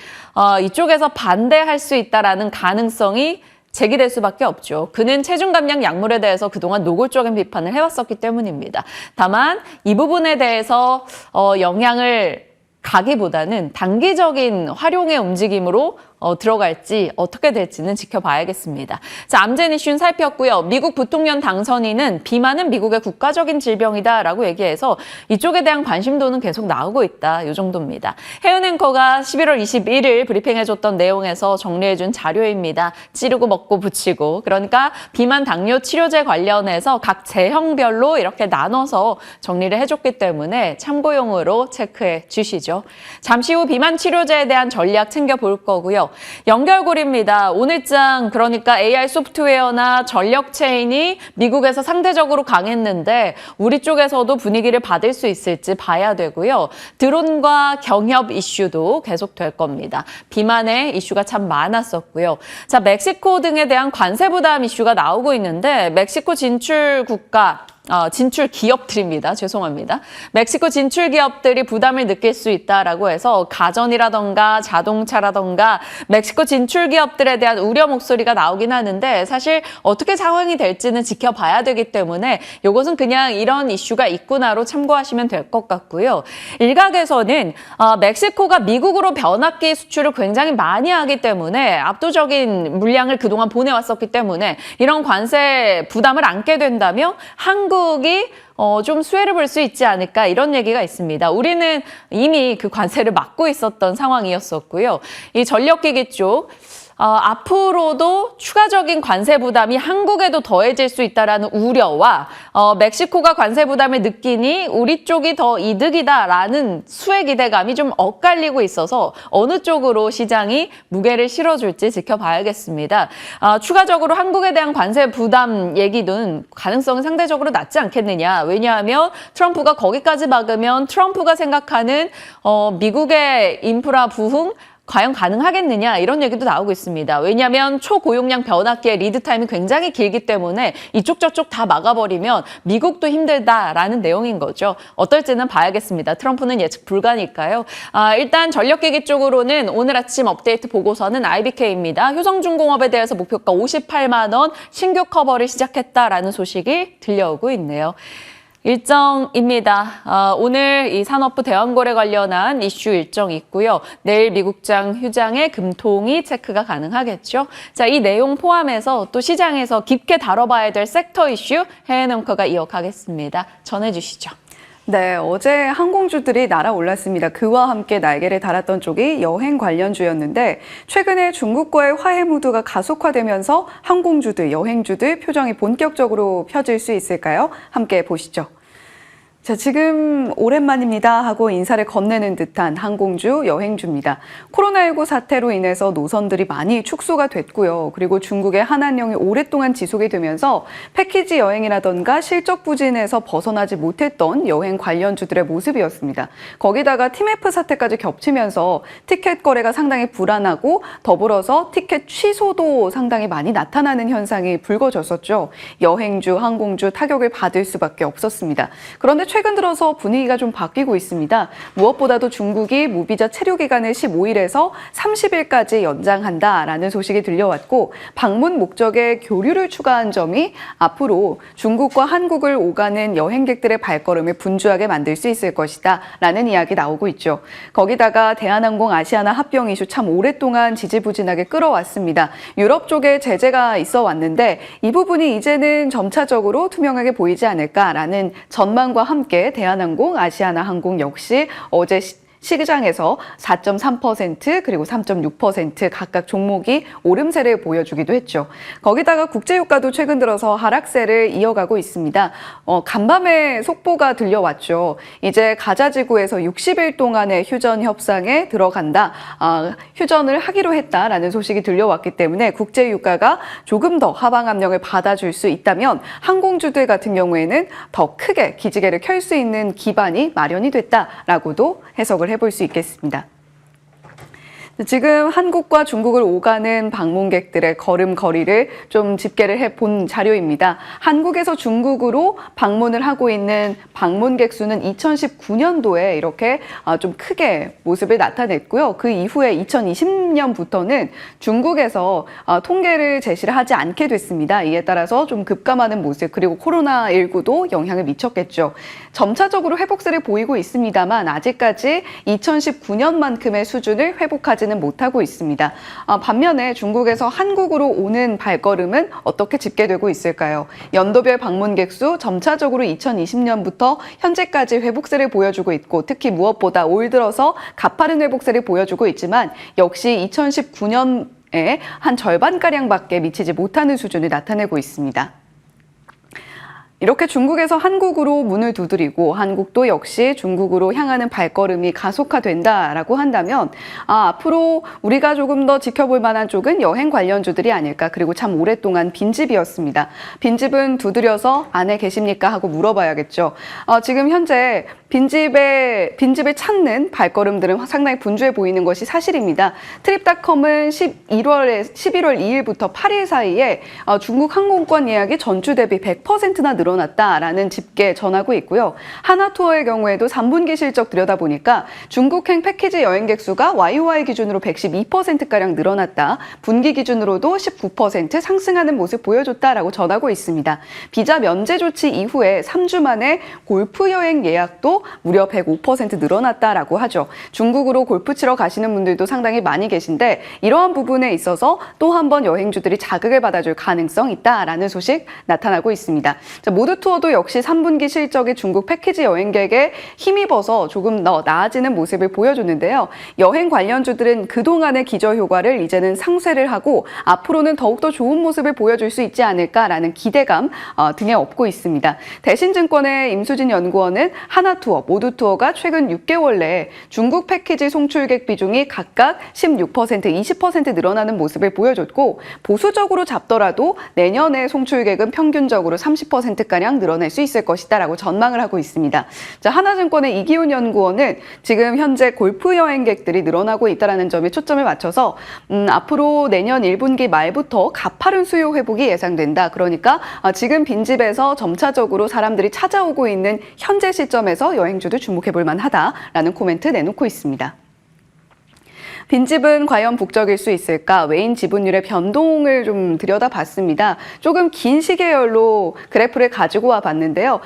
이쪽에서 반대할 수 있다라는 가능성이 제기될 수밖에 없죠. 그는 체중 감량 약물에 대해서 그동안 노골적인 비판을 해왔었기 때문입니다. 다만 이 부분에 대해서 영향을 가기보다는 단기적인 활용의 움직임으로 들어갈지 어떻게 될지는 지켜봐야겠습니다. 자, 암젠 이슈는 살폈고요. 미국 부통령 당선인은 비만은 미국의 국가적인 질병이다라고 얘기해서 이쪽에 대한 관심도는 계속 나오고 있다. 이 정도입니다. 혜은 앵커가 11월 21일 브리핑해줬던 내용에서 정리해준 자료입니다. 찌르고 먹고 붙이고 그러니까 비만 당뇨 치료제 관련해서 각 제형별로 이렇게 나눠서 정리를 해줬기 때문에 참고용으로 체크해 주시죠. 잠시 후 비만 치료제에 대한 전략 챙겨볼 거고요. 연결고리입니다. 오늘장 그러니까 AI 소프트웨어나 전력 체인이 미국에서 상대적으로 강했는데 우리 쪽에서도 분위기를 받을 수 있을지 봐야 되고요. 드론과 경협 이슈도 계속될 겁니다. 비만의 이슈가 참 많았었고요. 자, 멕시코 등에 대한 관세 부담 이슈가 나오고 있는데 멕시코 진출 국가 진출 기업들입니다. 죄송합니다. 멕시코 진출 기업들이 부담을 느낄 수 있다라고 해서 가전이라던가 자동차라던가 멕시코 진출 기업들에 대한 우려 목소리가 나오긴 하는데 사실 어떻게 상황이 될지는 지켜봐야 되기 때문에 이것은 그냥 이런 이슈가 있구나로 참고하시면 될 것 같고요. 일각에서는 멕시코가 미국으로 변압기 수출을 굉장히 많이 하기 때문에 압도적인 물량을 그동안 보내왔었기 때문에 이런 관세 부담을 안게 된다면 한국이 좀 수혜를 볼 수 있지 않을까 이런 얘기가 있습니다. 우리는 이미 그 관세를 막고 있었던 상황이었었고요. 이 전력기기 쪽 앞으로도 추가적인 관세 부담이 한국에도 더해질 수 있다라는 우려와 멕시코가 관세 부담을 느끼니 우리 쪽이 더 이득이다라는 수혜 기대감이 좀 엇갈리고 있어서 어느 쪽으로 시장이 무게를 실어줄지 지켜봐야겠습니다. 추가적으로 한국에 대한 관세 부담 얘기는 가능성은 상대적으로 낮지 않겠느냐. 왜냐하면 트럼프가 거기까지 막으면 트럼프가 생각하는 미국의 인프라 부흥 과연 가능하겠느냐 이런 얘기도 나오고 있습니다. 왜냐하면 초고용량 변압기의 리드 타임이 굉장히 길기 때문에 이쪽 저쪽 다 막아버리면 미국도 힘들다라는 내용인 거죠. 어떨지는 봐야겠습니다. 트럼프는 예측 불가니까요. 일단 전력기기 쪽으로는 오늘 아침 업데이트 보고서는 IBK입니다. 효성중공업에 대해서 목표가 58만 원 신규 커버를 시작했다라는 소식이 들려오고 있네요. 일정입니다. 오늘 이 산업부 대왕거래 관련한 이슈 일정 있고요. 내일 미국장 휴장의 금통이 체크가 가능하겠죠. 자, 이 내용 포함해서 또 시장에서 깊게 다뤄봐야 될 섹터 이슈 해외농커가 이어가겠습니다. 전해주시죠. 네, 어제 항공주들이 날아올랐습니다. 그와 함께 날개를 달았던 쪽이 여행 관련주였는데 최근에 중국과의 화해 무드가 가속화되면서 항공주들, 여행주들 표정이 본격적으로 펴질 수 있을까요? 함께 보시죠. 자, 지금 오랜만입니다 하고 인사를 건네는 듯한 항공주, 여행주입니다. 코로나19 사태로 인해서 노선들이 많이 축소가 됐고요. 그리고 중국의 한한령이 오랫동안 지속이 되면서 패키지 여행이라던가 실적 부진에서 벗어나지 못했던 여행 관련주들의 모습이었습니다. 거기다가 TMF 사태까지 겹치면서 티켓 거래가 상당히 불안하고 더불어서 티켓 취소도 상당히 많이 나타나는 현상이 불거졌었죠. 여행주, 항공주 타격을 받을 수밖에 없었습니다. 그런데 최근 들어서 분위기가 좀 바뀌고 있습니다. 무엇보다도 중국이 무비자 체류 기간을 15일에서 30일까지 연장한다라는 소식이 들려왔고 방문 목적에 교류를 추가한 점이 앞으로 중국과 한국을 오가는 여행객들의 발걸음을 분주하게 만들 수 있을 것이다 라는 이야기 나오고 있죠. 거기다가 대한항공 아시아나 합병 이슈 참 오랫동안 지지부진하게 끌어왔습니다. 유럽 쪽에 제재가 있어 왔는데 이 부분이 이제는 점차적으로 투명하게 보이지 않을까라는 전망과 함께 대한항공, 아시아나항공 역시 어제 시장에서 4.3% 그리고 3.6% 각각 종목이 오름세를 보여주기도 했죠. 거기다가 국제유가도 최근 들어서 하락세를 이어가고 있습니다. 간밤에 속보가 들려왔죠. 이제 가자지구에서 60일 동안의 휴전 협상에 들어간다. 휴전을 하기로 했다라는 소식이 들려왔기 때문에 국제유가가 조금 더 하방 압력을 받아줄 수 있다면 항공주들 같은 경우에는 더 크게 기지개를 켤 수 있는 기반이 마련이 됐다라고도 해석을 해볼 수 있겠습니다. 지금 한국과 중국을 오가는 방문객들의 걸음걸이를 좀 집계를 해본 자료입니다. 한국에서 중국으로 방문을 하고 있는 방문객 수는 2019년도에 이렇게 좀 크게 모습을 나타냈고요. 그 이후에 2020년부터는 중국에서 통계를 제시를 하지 않게 됐습니다. 이에 따라서 좀 급감하는 모습 그리고 코로나19도 영향을 미쳤겠죠. 점차적으로 회복세를 보이고 있습니다만 아직까지 2019년만큼의 수준을 회복하지는 못하고 있습니다. 반면에 중국에서 한국으로 오는 발걸음은 어떻게 집계되고 있을까요? 연도별 방문객 수 점차적으로 2020년부터 현재까지 회복세를 보여주고 있고 특히 무엇보다 올 들어서 가파른 회복세를 보여주고 있지만 역시 2019년에 한 절반가량밖에 미치지 못하는 수준을 나타내고 있습니다. 이렇게 중국에서 한국으로 문을 두드리고 한국도 역시 중국으로 향하는 발걸음이 가속화된다라고 한다면 앞으로 우리가 조금 더 지켜볼 만한 쪽은 여행 관련주들이 아닐까. 그리고 참 오랫동안 빈집이었습니다. 빈집은 두드려서 안에 계십니까 하고 물어봐야겠죠. 지금 현재 빈집을 찾는 발걸음들은 상당히 분주해 보이는 것이 사실입니다. 트립닷컴은 11월 2일부터 8일 사이에 중국 항공권 예약이 전주 대비 100%나 늘어났다라는 집계 전하고 있고요. 하나투어의 경우에도 3분기 실적 들여다보니까 중국행 패키지 여행객 수가 YOY 기준으로 112%가량 늘어났다. 분기 기준으로도 19% 상승하는 모습 보여줬다라고 전하고 있습니다. 비자 면제 조치 이후에 3주 만에 골프 여행 예약도 무려 105% 늘어났다라고 하죠. 중국으로 골프 치러 가시는 분들도 상당히 많이 계신데 이러한 부분에 있어서 또 한 번 여행주들이 자극을 받아줄 가능성 있다라는 소식 나타나고 있습니다. 자, 모두투어도 역시 3분기 실적이 중국 패키지 여행객에 힘입어서 조금 더 나아지는 모습을 보여줬는데요. 여행 관련주들은 그동안의 기저효과를 이제는 상쇄를 하고 앞으로는 더욱더 좋은 모습을 보여줄 수 있지 않을까라는 기대감 등에 업고 있습니다. 대신증권의 임수진 연구원은 하나투어, 모두투어가 최근 6개월 내에 중국 패키지 송출객 비중이 각각 16%, 20% 늘어나는 모습을 보여줬고 보수적으로 잡더라도 내년에 송출객은 평균적으로 30%가량 늘어날 수 있을 것이다 라고 전망을 하고 있습니다. 자, 하나증권의 이기훈 연구원은 지금 현재 골프 여행객들이 늘어나고 있다는 점에 초점을 맞춰서 앞으로 내년 1분기 말부터 가파른 수요 회복이 예상된다. 그러니까 지금 빈집에서 점차적으로 사람들이 찾아오고 있는 현재 시점에서 여행주도 주목해 볼 만하다라는 코멘트 내놓고 있습니다. 빈집은 과연 북적일 수 있을까? 외인 지분율의 변동을 좀 들여다봤습니다. 조금 긴 시계열로 그래프를 가지고 와 봤는데요.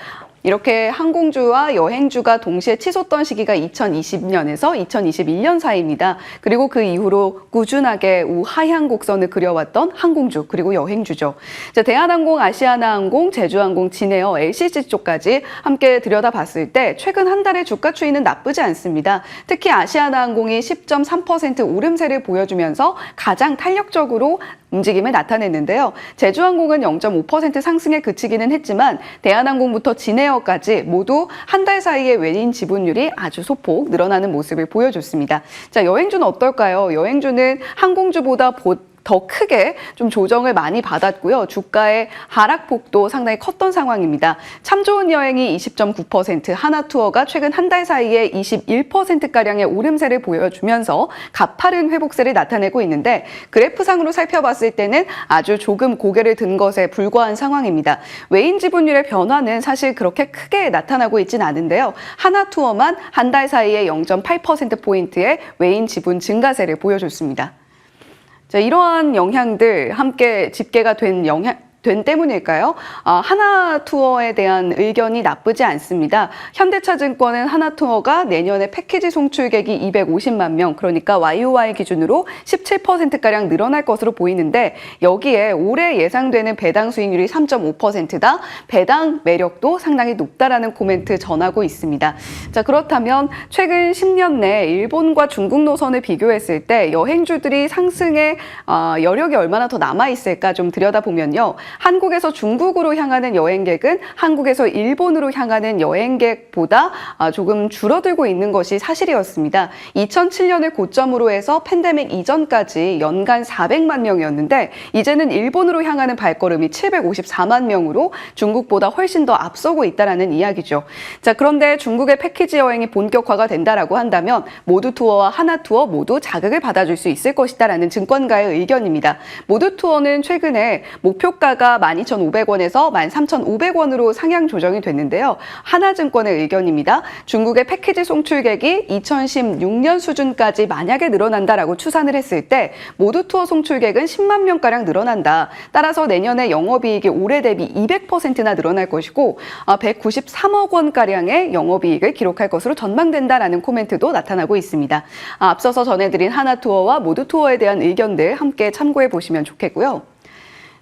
이렇게 항공주와 여행주가 동시에 치솟던 시기가 2020년에서 2021년 사이입니다. 그리고 그 이후로 꾸준하게 우하향 곡선을 그려왔던 항공주 그리고 여행주죠. 자, 대한항공, 아시아나항공, 제주항공, 진에어, LCC 쪽까지 함께 들여다봤을 때 최근 한 달의 주가 추이는 나쁘지 않습니다. 특히 아시아나항공이 10.3% 오름세를 보여주면서 가장 탄력적으로 움직임을 나타냈는데요. 제주항공은 0.5% 상승에 그치기는 했지만 대한항공부터 진에어까지 모두 한 달 사이에 외인 지분율이 아주 소폭 늘어나는 모습을 보여줬습니다. 자, 여행주는 어떨까요? 여행주는 항공주보다 더 크게 좀 조정을 많이 받았고요. 주가의 하락폭도 상당히 컸던 상황입니다. 참 좋은 여행이 20.9%, 하나투어가 최근 한 달 사이에 21%가량의 오름세를 보여주면서 가파른 회복세를 나타내고 있는데 그래프상으로 살펴봤을 때는 아주 조금 고개를 든 것에 불과한 상황입니다. 외인 지분율의 변화는 사실 그렇게 크게 나타나고 있진 않은데요. 하나투어만 한 달 사이에 0.8%포인트의 외인 지분 증가세를 보여줬습니다. 자, 이러한 영향들 함께 집계가 된 때문일까요? 하나투어에 대한 의견이 나쁘지 않습니다. 현대차증권은 하나투어가 내년에 패키지 송출객이 250만 명, 그러니까 YOY 기준으로 17%가량 늘어날 것으로 보이는데 여기에 올해 예상되는 배당 수익률이 3.5%다. 배당 매력도 상당히 높다라는 코멘트 전하고 있습니다. 자, 그렇다면 최근 10년 내 일본과 중국 노선을 비교했을 때 여행주들이 상승의 여력이 얼마나 더 남아있을까 좀 들여다보면요. 한국에서 중국으로 향하는 여행객은 한국에서 일본으로 향하는 여행객보다 조금 줄어들고 있는 것이 사실이었습니다. 2007년을 고점으로 해서 팬데믹 이전까지 연간 400만 명이었는데 이제는 일본으로 향하는 발걸음이 754만 명으로 중국보다 훨씬 더 앞서고 있다는 이야기죠. 자, 그런데 중국의 패키지 여행이 본격화가 된다라고 한다면 모두투어와 하나투어 모두 자극을 받아줄 수 있을 것이다라는 증권가의 의견입니다. 모두투어는 최근에 목표가가 12,500원에서 13,500원으로 상향 조정이 됐는데요. 하나증권의 의견입니다. 중국의 패키지 송출객이 2016년 수준까지 만약에 늘어난다라고 추산을 했을 때 모두투어 송출객은 10만 명가량 늘어난다. 따라서 내년에 영업이익이 올해 대비 200%나 늘어날 것이고 193억 원가량의 영업이익을 기록할 것으로 전망된다라는 코멘트도 나타나고 있습니다. 앞서서 전해드린 하나투어와 모두투어에 대한 의견들 함께 참고해 보시면 좋겠고요.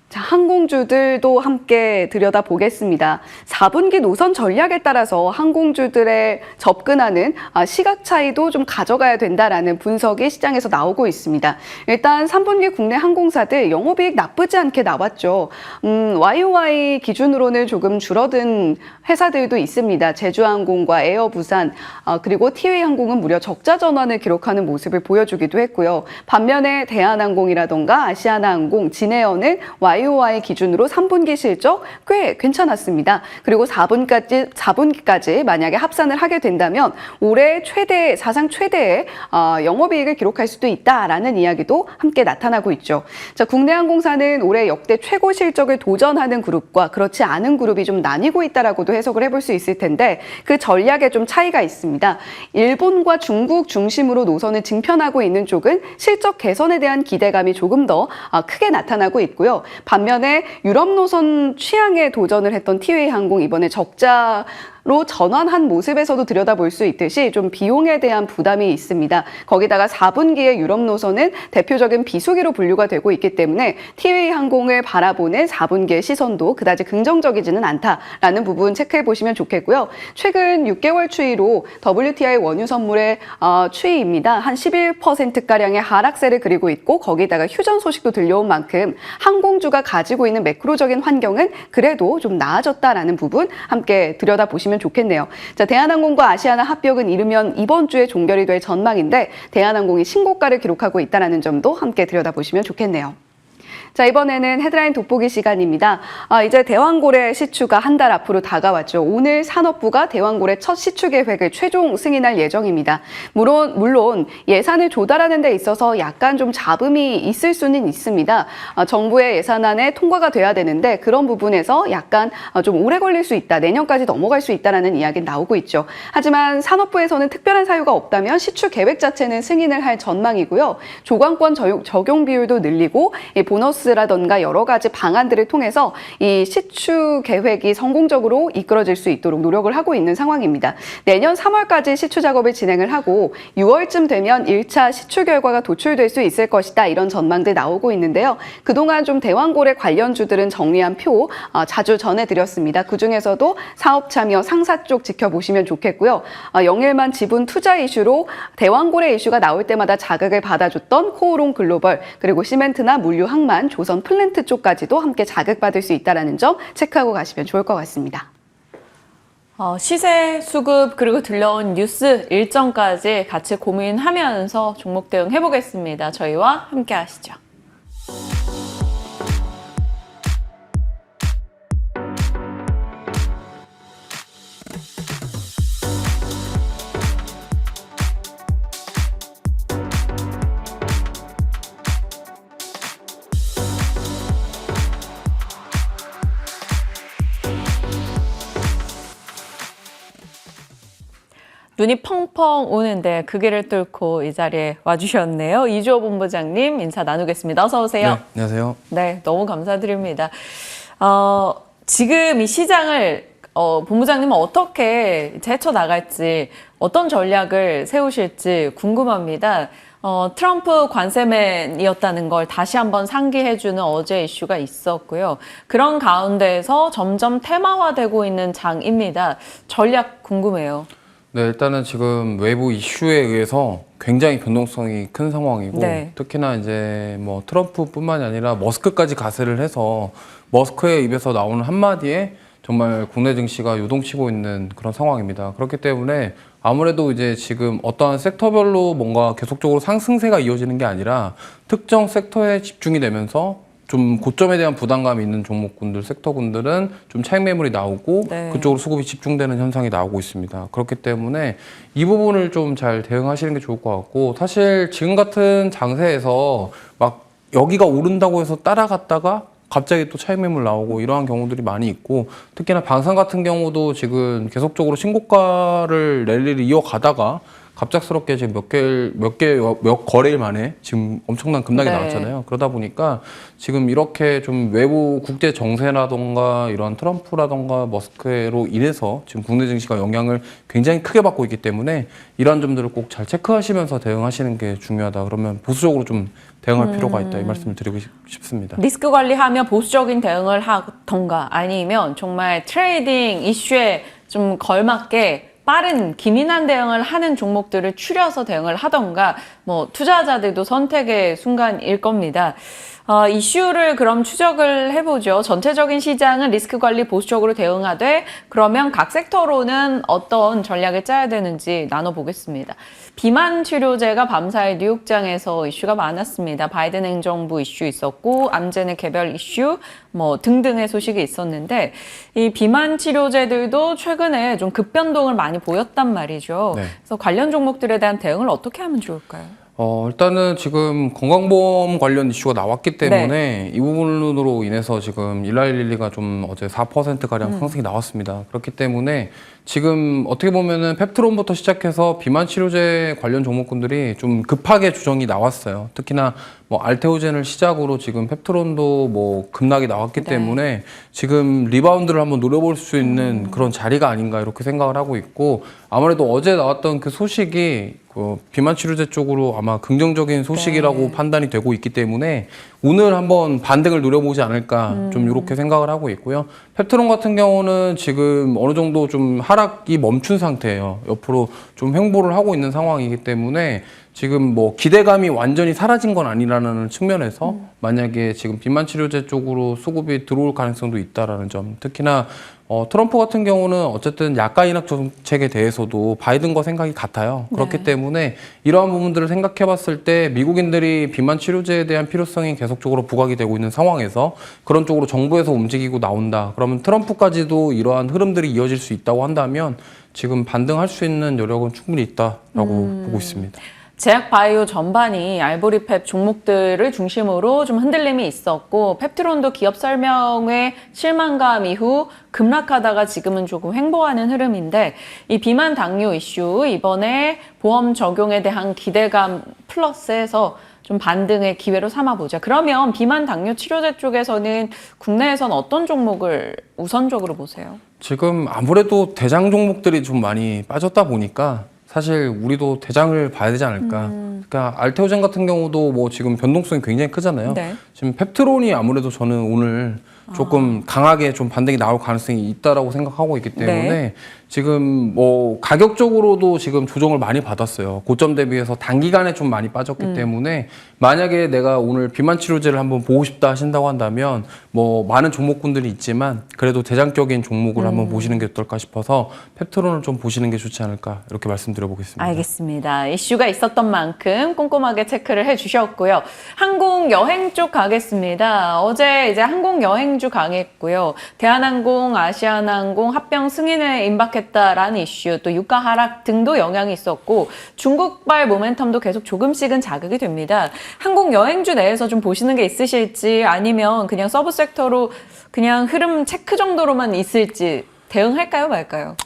자, 항공주들도 함께 들여다보겠습니다. 4분기 노선 전략에 따라서 항공주들의 접근하는 시각 차이도 좀 가져가야 된다라는 분석이 시장에서 나오고 있습니다. 일단 3분기 국내 항공사들 영업이익 나쁘지 않게 나왔죠. YOY 기준으로는 조금 줄어든 회사들도 있습니다. 제주항공과 에어부산 그리고 티웨이항공은 무려 적자 전환을 기록하는 모습을 보여주기도 했고요. 반면에 대한항공이라던가 아시아나항공, 진에어는 YOY YOY 기준으로 3분기 실적 꽤 괜찮았습니다. 그리고 4분기까지 만약에 합산을 하게 된다면 올해 사상 최대의 영업이익을 기록할 수도 있다라는 이야기도 함께 나타나고 있죠. 자, 국내 항공사는 올해 역대 최고 실적을 도전하는 그룹과 그렇지 않은 그룹이 좀 나뉘고 있다라고도 해석을 해볼 수 있을 텐데 그 전략에 좀 차이가 있습니다. 일본과 중국 중심으로 노선을 증편하고 있는 쪽은 실적 개선에 대한 기대감이 조금 더 크게 나타나고 있고요. 반면에 유럽 노선 취향에 도전을 했던 티웨이 항공 이번에 적자로 전환한 모습에서도 들여다볼 수 있듯이 좀 비용에 대한 부담이 있습니다. 거기다가 4분기의 유럽 노선은 대표적인 비수기로 분류가 되고 있기 때문에 티웨이 항공을 바라보는 4분기의 시선도 그다지 긍정적이지는 않다라는 부분 체크해 보시면 좋겠고요. 최근 6개월 추이로 WTI 원유 선물의 추이입니다. 한 11%가량의 하락세를 그리고 있고 거기다가 휴전 소식도 들려온 만큼 항공주가 가지고 있는 매크로적인 환경은 그래도 좀 나아졌다라는 부분 함께 들여다보시면 좋겠네요. 자, 대한항공과 아시아나 합병은 이르면 이번 주에 종결이 될 전망인데 대한항공이 신고가를 기록하고 있다는 점도 함께 들여다보시면 좋겠네요. 자, 이번에는 헤드라인 돋보기 시간입니다. 이제 대왕고래 시추가 한 달 앞으로 다가왔죠. 오늘 산업부가 대왕고래 첫 시추 계획을 최종 승인할 예정입니다. 물론 예산을 조달하는 데 있어서 약간 좀 잡음이 있을 수는 있습니다. 정부의 예산안에 통과가 돼야 되는데 그런 부분에서 약간 좀 오래 걸릴 수 있다. 내년까지 넘어갈 수 있다는 이야기는 나오고 있죠. 하지만 산업부에서는 특별한 사유가 없다면 시추 계획 자체는 승인을 할 전망이고요. 조강권 적용 비율도 늘리고 보너스라던가 여러 가지 방안들을 통해서 이 시추 계획이 성공적으로 이끌어질 수 있도록 노력을 하고 있는 상황입니다. 내년 3월까지 시추 작업을 진행을 하고 6월쯤 되면 1차 시추 결과가 도출될 수 있을 것이다. 이런 전망들 나오고 있는데요. 그동안 좀 대왕고래 관련주들은 정리한 표 자주 전해드렸습니다. 그중에서도 사업 참여 상사 쪽 지켜보시면 좋겠고요. 영일만 지분 투자 이슈로 대왕고래 이슈가 나올 때마다 자극을 받아줬던 코오롱 글로벌 그리고 시멘트나 물류 항만 조선 플랜트 쪽까지도 함께 자극받을 수 있다는 점 체크하고 가시면 좋을 것 같습니다. 시세, 수급, 그리고 들려온 뉴스 일정까지 같이 고민하면서 종목 대응해보겠습니다. 저희와 함께 하시죠. 눈이 펑펑 오는데 그 길을 뚫고 이 자리에 와주셨네요. 이주호 본부장님 인사 나누겠습니다. 어서 오세요. 네, 안녕하세요. 네, 너무 감사드립니다. 지금 이 시장을 본부장님은 어떻게 헤쳐나갈지 어떤 전략을 세우실지 궁금합니다. 트럼프 관세맨이었다는 걸 다시 한번 상기해주는 어제 이슈가 있었고요. 그런 가운데에서 점점 테마화되고 있는 장입니다. 전략 궁금해요. 네, 일단은 지금 외부 이슈에 의해서 굉장히 변동성이 큰 상황이고 네. 특히나 이제 뭐 트럼프뿐만이 아니라 머스크까지 가세를 해서 머스크의 입에서 나오는 한마디에 정말 국내 증시가 요동치고 있는 그런 상황입니다. 그렇기 때문에 아무래도 이제 지금 어떠한 섹터별로 뭔가 계속적으로 상승세가 이어지는 게 아니라 특정 섹터에 집중이 되면서 좀 고점에 대한 부담감이 있는 종목군들, 섹터군들은 좀 차익 매물이 나오고 네. 그쪽으로 수급이 집중되는 현상이 나오고 있습니다. 그렇기 때문에 이 부분을 좀 잘 대응하시는 게 좋을 것 같고 사실 지금 같은 장세에서 막 여기가 오른다고 해서 따라갔다가 갑자기 또 차익 매물 나오고 이러한 경우들이 많이 있고 특히나 방산 같은 경우도 지금 계속적으로 신고가를 랠리를 이어가다가 갑작스럽게 지금 몇 거래일 만에 지금 엄청난 급락이 네. 나왔잖아요. 그러다 보니까 지금 이렇게 좀 외부 국제 정세라던가 이런 트럼프라던가 머스크로 인해서 지금 국내 증시가 영향을 굉장히 크게 받고 있기 때문에 이런 점들을 꼭 잘 체크하시면서 대응하시는 게 중요하다. 그러면 보수적으로 좀 대응할 필요가 있다. 이 말씀을 드리고 싶습니다. 리스크 관리하며 보수적인 대응을 하던가 아니면 정말 트레이딩 이슈에 좀 걸맞게 빠른 기민한 대응을 하는 종목들을 추려서 대응을 하던가 뭐 투자자들도 선택의 순간일 겁니다. 이슈를 그럼 추적을 해보죠. 전체적인 시장은 리스크 관리 보수적으로 대응하되 그러면 각 섹터로는 어떤 전략을 짜야 되는지 나눠보겠습니다. 비만 치료제가 밤사이 뉴욕장에서 이슈가 많았습니다. 바이든 행정부 이슈 있었고 암제네 개별 이슈 뭐 등등의 소식이 있었는데 이 비만 치료제들도 최근에 좀 급변동을 많이 보였단 말이죠. 네. 그래서 관련 종목들에 대한 대응을 어떻게 하면 좋을까요? 일단은 지금 건강보험 관련 이슈가 나왔기 때문에 이 부분으로 인해서 지금 일라일릴리가 좀 어제 4%가량 상승이 나왔습니다. 그렇기 때문에 지금 어떻게 보면은 펩트론부터 시작해서 비만 치료제 관련 종목군들이 좀 급하게 조정이 나왔어요. 특히나 뭐 알테오젠을 시작으로 지금 펩트론도 뭐 급락이 나왔기 때문에 지금 리바운드를 한번 노려볼 수 있는 그런 자리가 아닌가 이렇게 생각을 하고 있고 아무래도 어제 나왔던 그 소식이 그 비만 치료제 쪽으로 아마 긍정적인 소식이라고 판단이 되고 있기 때문에 오늘 한번 반등을 노려보지 않을까 좀 이렇게 생각을 하고 있고요. 펩트론 같은 경우는 지금 어느 정도 좀 하락이 멈춘 상태예요. 옆으로 좀 횡보를 하고 있는 상황이기 때문에 지금 뭐 기대감이 완전히 사라진 건 아니라는 측면에서 만약에 지금 비만 치료제 쪽으로 수급이 들어올 가능성도 있다라는 점. 특히나 트럼프 같은 경우는 어쨌든 약가 인하 정책에 대해서도 바이든과 생각이 같아요. 그렇기 때문에 이러한 부분들을 생각해 봤을 때 미국인들이 비만 치료제에 대한 필요성이 계속적으로 부각이 되고 있는 상황에서 그런 쪽으로 정부에서 움직이고 나온다. 그러면 트럼프까지도 이러한 흐름들이 이어질 수 있다고 한다면 지금 반등할 수 있는 여력은 충분히 있다라고 보고 있습니다. 제약 바이오 전반이 알보리펩 종목들을 중심으로 좀 흔들림이 있었고 펩트론도 기업 설명회 실망감 이후 급락하다가 지금은 조금 횡보하는 흐름인데 이 비만 당뇨 이슈 이번에 보험 적용에 대한 기대감 플러스해서 좀 반등의 기회로 삼아보자. 그러면 비만 당뇨 치료제 쪽에서는 국내에서는 어떤 종목을 우선적으로 보세요? 지금 아무래도 대장 종목들이 좀 많이 빠졌다 보니까 사실 우리도 대장을 봐야 되지 않을까. 그러니까 알테오젠 같은 경우도 뭐 지금 변동성이 굉장히 크잖아요. 네. 지금 펩트론이 아무래도 저는 오늘 조금 강하게 좀 반등이 나올 가능성이 있다라고 생각하고 있기 때문에 지금 뭐 가격적으로도 지금 조정을 많이 받았어요. 고점 대비해서 단기간에 좀 많이 빠졌기 때문에 만약에 내가 오늘 비만 치료제를 한번 보고 싶다 하신다고 한다면 뭐 많은 종목군들이 있지만 그래도 대장격인 종목을 한번 보시는 게 어떨까 싶어서 펩트론을 좀 보시는 게 좋지 않을까 이렇게 말씀드려보겠습니다. 알겠습니다. 이슈가 있었던 만큼 꼼꼼하게 체크를 해주셨고요. 항공 여행 쪽 가겠습니다. 어제 이제 항공 여행주 강했고요. 대한항공, 아시아나항공 합병 승인에 임박했다라는 이슈, 또 유가 하락 등도 영향이 있었고 중국발 모멘텀도 계속 조금씩은 자극이 됩니다. 항공 여행주 내에서 좀 보시는 게 있으실지 아니면 그냥 서브 섹터로 그냥 흐름 체크 정도로만 있을지 대응할까요, 말까요?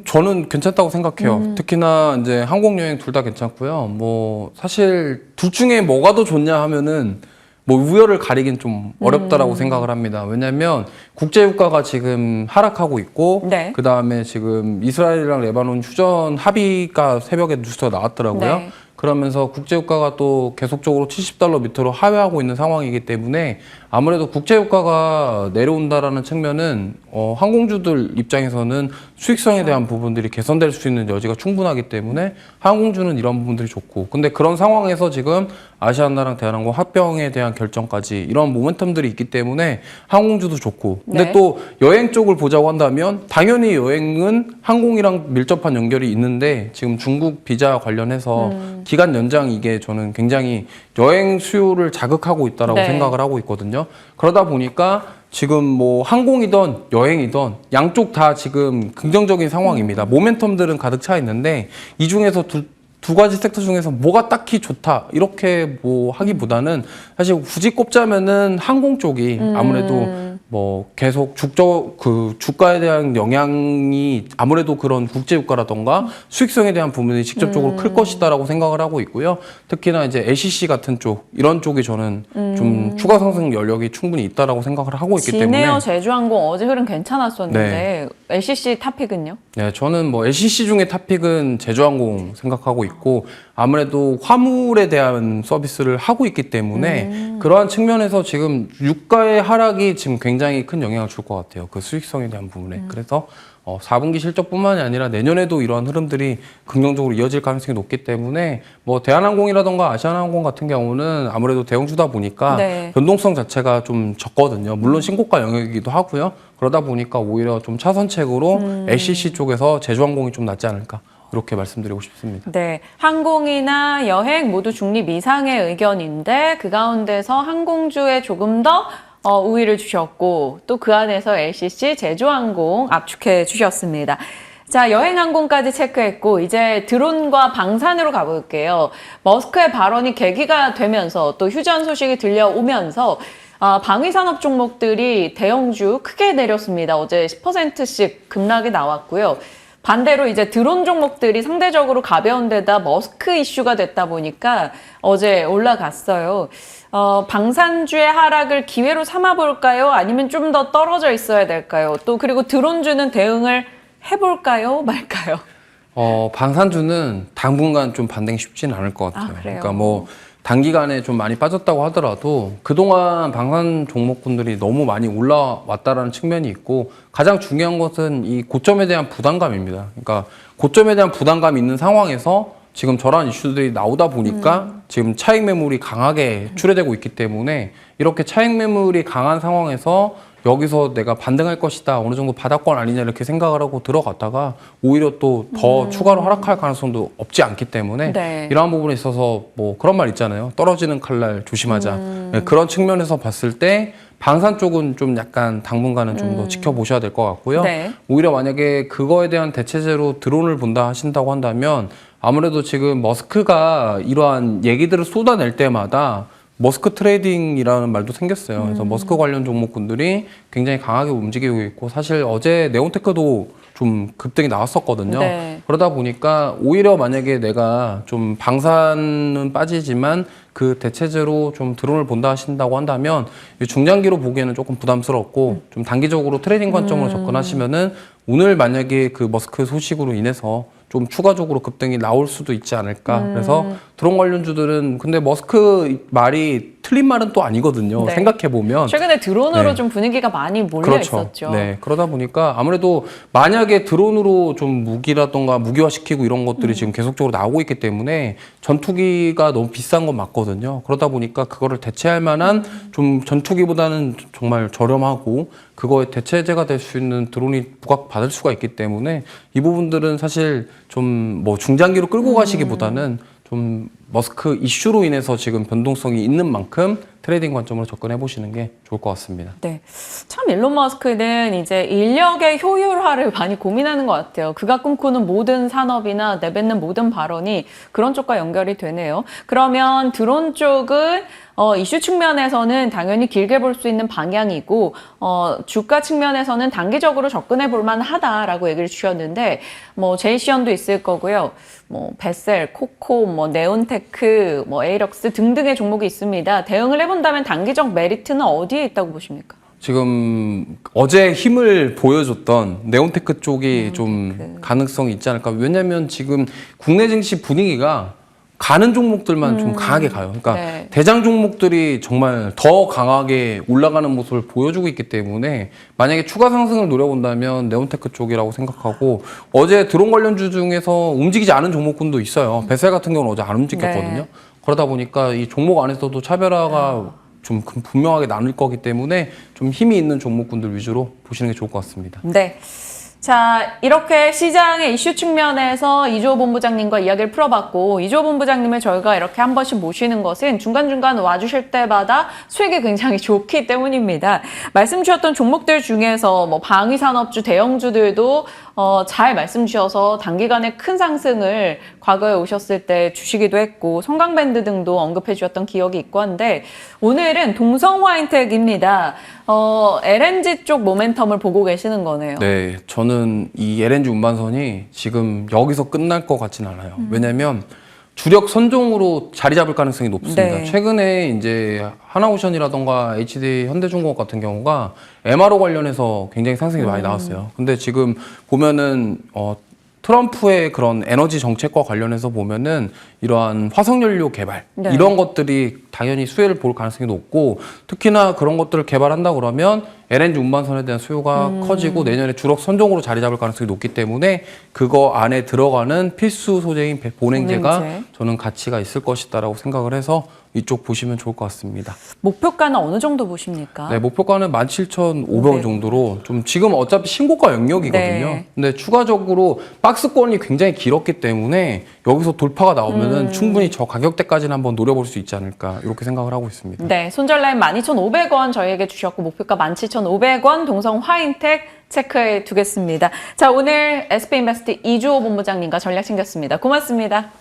저는 괜찮다고 생각해요. 특히나 이제 항공 여행 둘 다 괜찮고요. 뭐 사실 둘 중에 뭐가 더 좋냐 하면은 뭐 우열을 가리긴 좀 어렵다라고 생각을 합니다. 왜냐하면 국제 유가가 지금 하락하고 있고 네. 그 다음에 지금 이스라엘이랑 레바논 휴전 합의가 새벽에 뉴스가 나왔더라고요. 네. 그러면서 국제유가가 또 계속적으로 70달러 밑으로 하회하고 있는 상황이기 때문에 아무래도 국제유가가 내려온다라는 측면은 항공주들 입장에서는 수익성에 대한 부분들이 개선될 수 있는 여지가 충분하기 때문에 항공주는 이런 부분들이 좋고 근데 그런 상황에서 지금 아시아나랑 대한항공 합병에 대한 결정까지 이런 모멘텀들이 있기 때문에 항공주도 좋고 근데 네. 또 여행 쪽을 보자고 한다면 당연히 여행은 항공이랑 밀접한 연결이 있는데 지금 중국 비자 관련해서 기간 연장 이게 저는 굉장히 여행 수요를 자극하고 있다라고 네. 생각을 하고 있거든요. 그러다 보니까 지금 뭐 항공이든 여행이든 양쪽 다 지금 긍정적인 상황입니다. 모멘텀들은 가득 차 있는데 이 중에서 두 가지 섹터 중에서 뭐가 딱히 좋다 이렇게 뭐 하기보다는 사실 굳이 꼽자면은 항공 쪽이 아무래도 뭐 계속 주가에 대한 영향이 아무래도 그런 국제 유가라던가 수익성에 대한 부분이 직접적으로 클 것이다라고 생각을 하고 있고요. 특히나 이제 LCC 같은 쪽 이런 쪽이 저는 좀 추가 상승 여력이 충분히 있다라고 생각을 하고 있기 때문에 진에어 제주항공 어제 흐름 괜찮았었는데 LCC 탑픽은요? 네, 저는 뭐 LCC 중에 탑픽은 제주항공 생각하고 있고 아무래도 화물에 대한 서비스를 하고 있기 때문에 그러한 측면에서 지금 유가의 하락이 지금 굉장히 큰 영향을 줄 것 같아요. 그 수익성에 대한 부분에. 그래서 4분기 실적뿐만이 아니라 내년에도 이러한 흐름들이 긍정적으로 이어질 가능성이 높기 때문에 뭐 대한항공이라던가 아시아나항공 같은 경우는 아무래도 대형주다 보니까 네. 변동성 자체가 좀 적거든요. 물론 신고가 영역이기도 하고요. 그러다 보니까 오히려 좀 차선책으로 LCC 쪽에서 제주항공이 좀 낫지 않을까 이렇게 말씀드리고 싶습니다. 네, 항공이나 여행 모두 중립 이상의 의견인데 그 가운데서 항공주에 조금 더 우위를 주셨고 또 그 안에서 LCC, 제주항공 압축해 주셨습니다. 자, 여행항공까지 체크했고 이제 드론과 방산으로 가볼게요. 머스크의 발언이 계기가 되면서 또 휴전 소식이 들려오면서 방위산업 종목들이 대형주 크게 내렸습니다. 어제 10%씩 급락이 나왔고요. 반대로 이제 드론 종목들이 상대적으로 가벼운 데다 머스크 이슈가 됐다 보니까 어제 올라갔어요. 방산주의 하락을 기회로 삼아볼까요? 아니면 좀 더 떨어져 있어야 될까요? 또 그리고 드론주는 대응을 해볼까요? 말까요? 방산주는 당분간 좀 반등이 쉽지는 않을 것 같아요. 그래요? 그러니까 뭐 단기간에 좀 많이 빠졌다고 하더라도 그동안 방산 종목군들이 너무 많이 올라왔다라는 측면이 있고 가장 중요한 것은 이 고점에 대한 부담감입니다. 그러니까 고점에 대한 부담감이 있는 상황에서 지금 저런 이슈들이 나오다 보니까 지금 차익 매물이 강하게 출회되고 있기 때문에 이렇게 차익 매물이 강한 상황에서 여기서 내가 반등할 것이다. 어느 정도 바닥권 아니냐 이렇게 생각을 하고 들어갔다가 오히려 또 더 추가로 하락할 가능성도 없지 않기 때문에 네. 이러한 부분에 있어서 뭐 그런 말 있잖아요. 떨어지는 칼날 조심하자. 네, 그런 측면에서 봤을 때 방산 쪽은 좀 약간 당분간은 좀 더 지켜보셔야 될 것 같고요. 네. 오히려 만약에 그거에 대한 대체제로 드론을 본다 하신다고 한다면 아무래도 지금 머스크가 이러한 얘기들을 쏟아낼 때마다 머스크 트레이딩이라는 말도 생겼어요. 그래서 머스크 관련 종목군들이 굉장히 강하게 움직이고 있고 사실 어제 네온테크도 좀 급등이 나왔었거든요. 네. 그러다 보니까 오히려 만약에 내가 좀 방산은 빠지지만 그 대체제로 좀 드론을 본다 하신다고 한다면 중장기로 보기에는 조금 부담스럽고 좀 단기적으로 트레이딩 관점으로 접근하시면은 오늘 만약에 그 머스크 소식으로 인해서 좀 추가적으로 급등이 나올 수도 있지 않을까. 그래서 드론 관련주들은 근데 머스크 말이 틀린 말은 또 아니거든요. 네. 생각해보면. 최근에 드론으로 네. 좀 분위기가 많이 몰려 그렇죠. 있었죠. 네. 그러다 보니까 아무래도 만약에 드론으로 좀 무기라던가 무기화시키고 이런 것들이 지금 계속적으로 나오고 있기 때문에 전투기가 너무 비싼 건 맞거든요. 그러다 보니까 그거를 대체할 만한 좀 전투기보다는 정말 저렴하고 그거에 대체제가 될 수 있는 드론이 부각받을 수가 있기 때문에 이 부분들은 사실 좀 뭐 중장기로 끌고 가시기보다는 좀 머스크 이슈로 인해서 지금 변동성이 있는 만큼 트레이딩 관점으로 접근해 보시는 게 좋을 것 같습니다. 네. 참 일론 머스크는 이제 인력의 효율화를 많이 고민하는 것 같아요. 그가 꿈꾸는 모든 산업이나 내뱉는 모든 발언이 그런 쪽과 연결이 되네요. 그러면 드론 쪽은 이슈 측면에서는 당연히 길게 볼 수 있는 방향이고 주가 측면에서는 단기적으로 접근해 볼 만하다라고 얘기를 주셨는데 뭐 제이시언도 있을 거고요. 뭐 베셀, 코코, 뭐 네온테크, 뭐 에이럭스 등등의 종목이 있습니다. 대응을 해본다면 단기적 메리트는 어디에 있다고 보십니까? 지금 어제 힘을 보여줬던 네온테크 쪽이 좀 가능성이 있지 않을까. 왜냐하면 지금 국내 증시 분위기가 가는 종목들만 좀 강하게 가요. 그러니까 네. 대장 종목들이 정말 더 강하게 올라가는 모습을 보여주고 있기 때문에 만약에 추가 상승을 노려본다면 네온테크 쪽이라고 생각하고 어제 드론 관련주 중에서 움직이지 않은 종목군도 있어요. 베셀 같은 경우는 어제 안 움직였거든요. 네. 그러다 보니까 이 종목 안에서도 차별화가 좀 분명하게 나눌 거기 때문에 좀 힘이 있는 종목군들 위주로 보시는 게 좋을 것 같습니다. 네. 자, 이렇게 시장의 이슈 측면에서 이주호 본부장님과 이야기를 풀어봤고 이주호 본부장님을 저희가 이렇게 한 번씩 모시는 것은 중간중간 와주실 때마다 수익이 굉장히 좋기 때문입니다. 말씀 주셨던 종목들 중에서 뭐 방위산업주, 대형주들도 잘 말씀 주셔서 단기간에 큰 상승을 과거에 오셨을 때 주시기도 했고 성강밴드 등도 언급해 주셨던 기억이 있고 한데 오늘은 동성화인텍입니다. LNG 쪽 모멘텀을 보고 계시는 거네요. 네, 저는 이 LNG 운반선이 지금 여기서 끝날 것 같지는 않아요. 왜냐면 주력 선종으로 자리 잡을 가능성이 높습니다. 네. 최근에 이제 하나오션이라던가 HD 현대중공업 같은 경우가 MRO 관련해서 굉장히 상승이 많이 나왔어요. 근데 지금 보면은 트럼프의 그런 에너지 정책과 관련해서 보면은 이러한 화석연료 개발 네. 이런 것들이 당연히 수혜를 볼 가능성이 높고 특히나 그런 것들을 개발한다 그러면 LNG 운반선에 대한 수요가 커지고 내년에 주력 선종으로 자리 잡을 가능성이 높기 때문에 그거 안에 들어가는 필수 소재인 본행제가 본행제. 저는 가치가 있을 것이다라고 생각을 해서 이쪽 보시면 좋을 것 같습니다. 목표가는 어느 정도 보십니까? 네, 목표가는 17,500원 정도로 좀 지금 어차피 신고가 영역이거든요. 네. 근데 추가적으로 박스권이 굉장히 길었기 때문에 여기서 돌파가 나오면은 충분히 저 가격대까지는 한번 노려볼 수 있지 않을까 이렇게 생각을 하고 있습니다. 네, 손절라인 12,500원 저희에게 주셨고 목표가 17,500원 동성 화인텍 체크해 두겠습니다. 자, 오늘 SP인베스트 이주호 본부장님과 전략 챙겼습니다. 고맙습니다.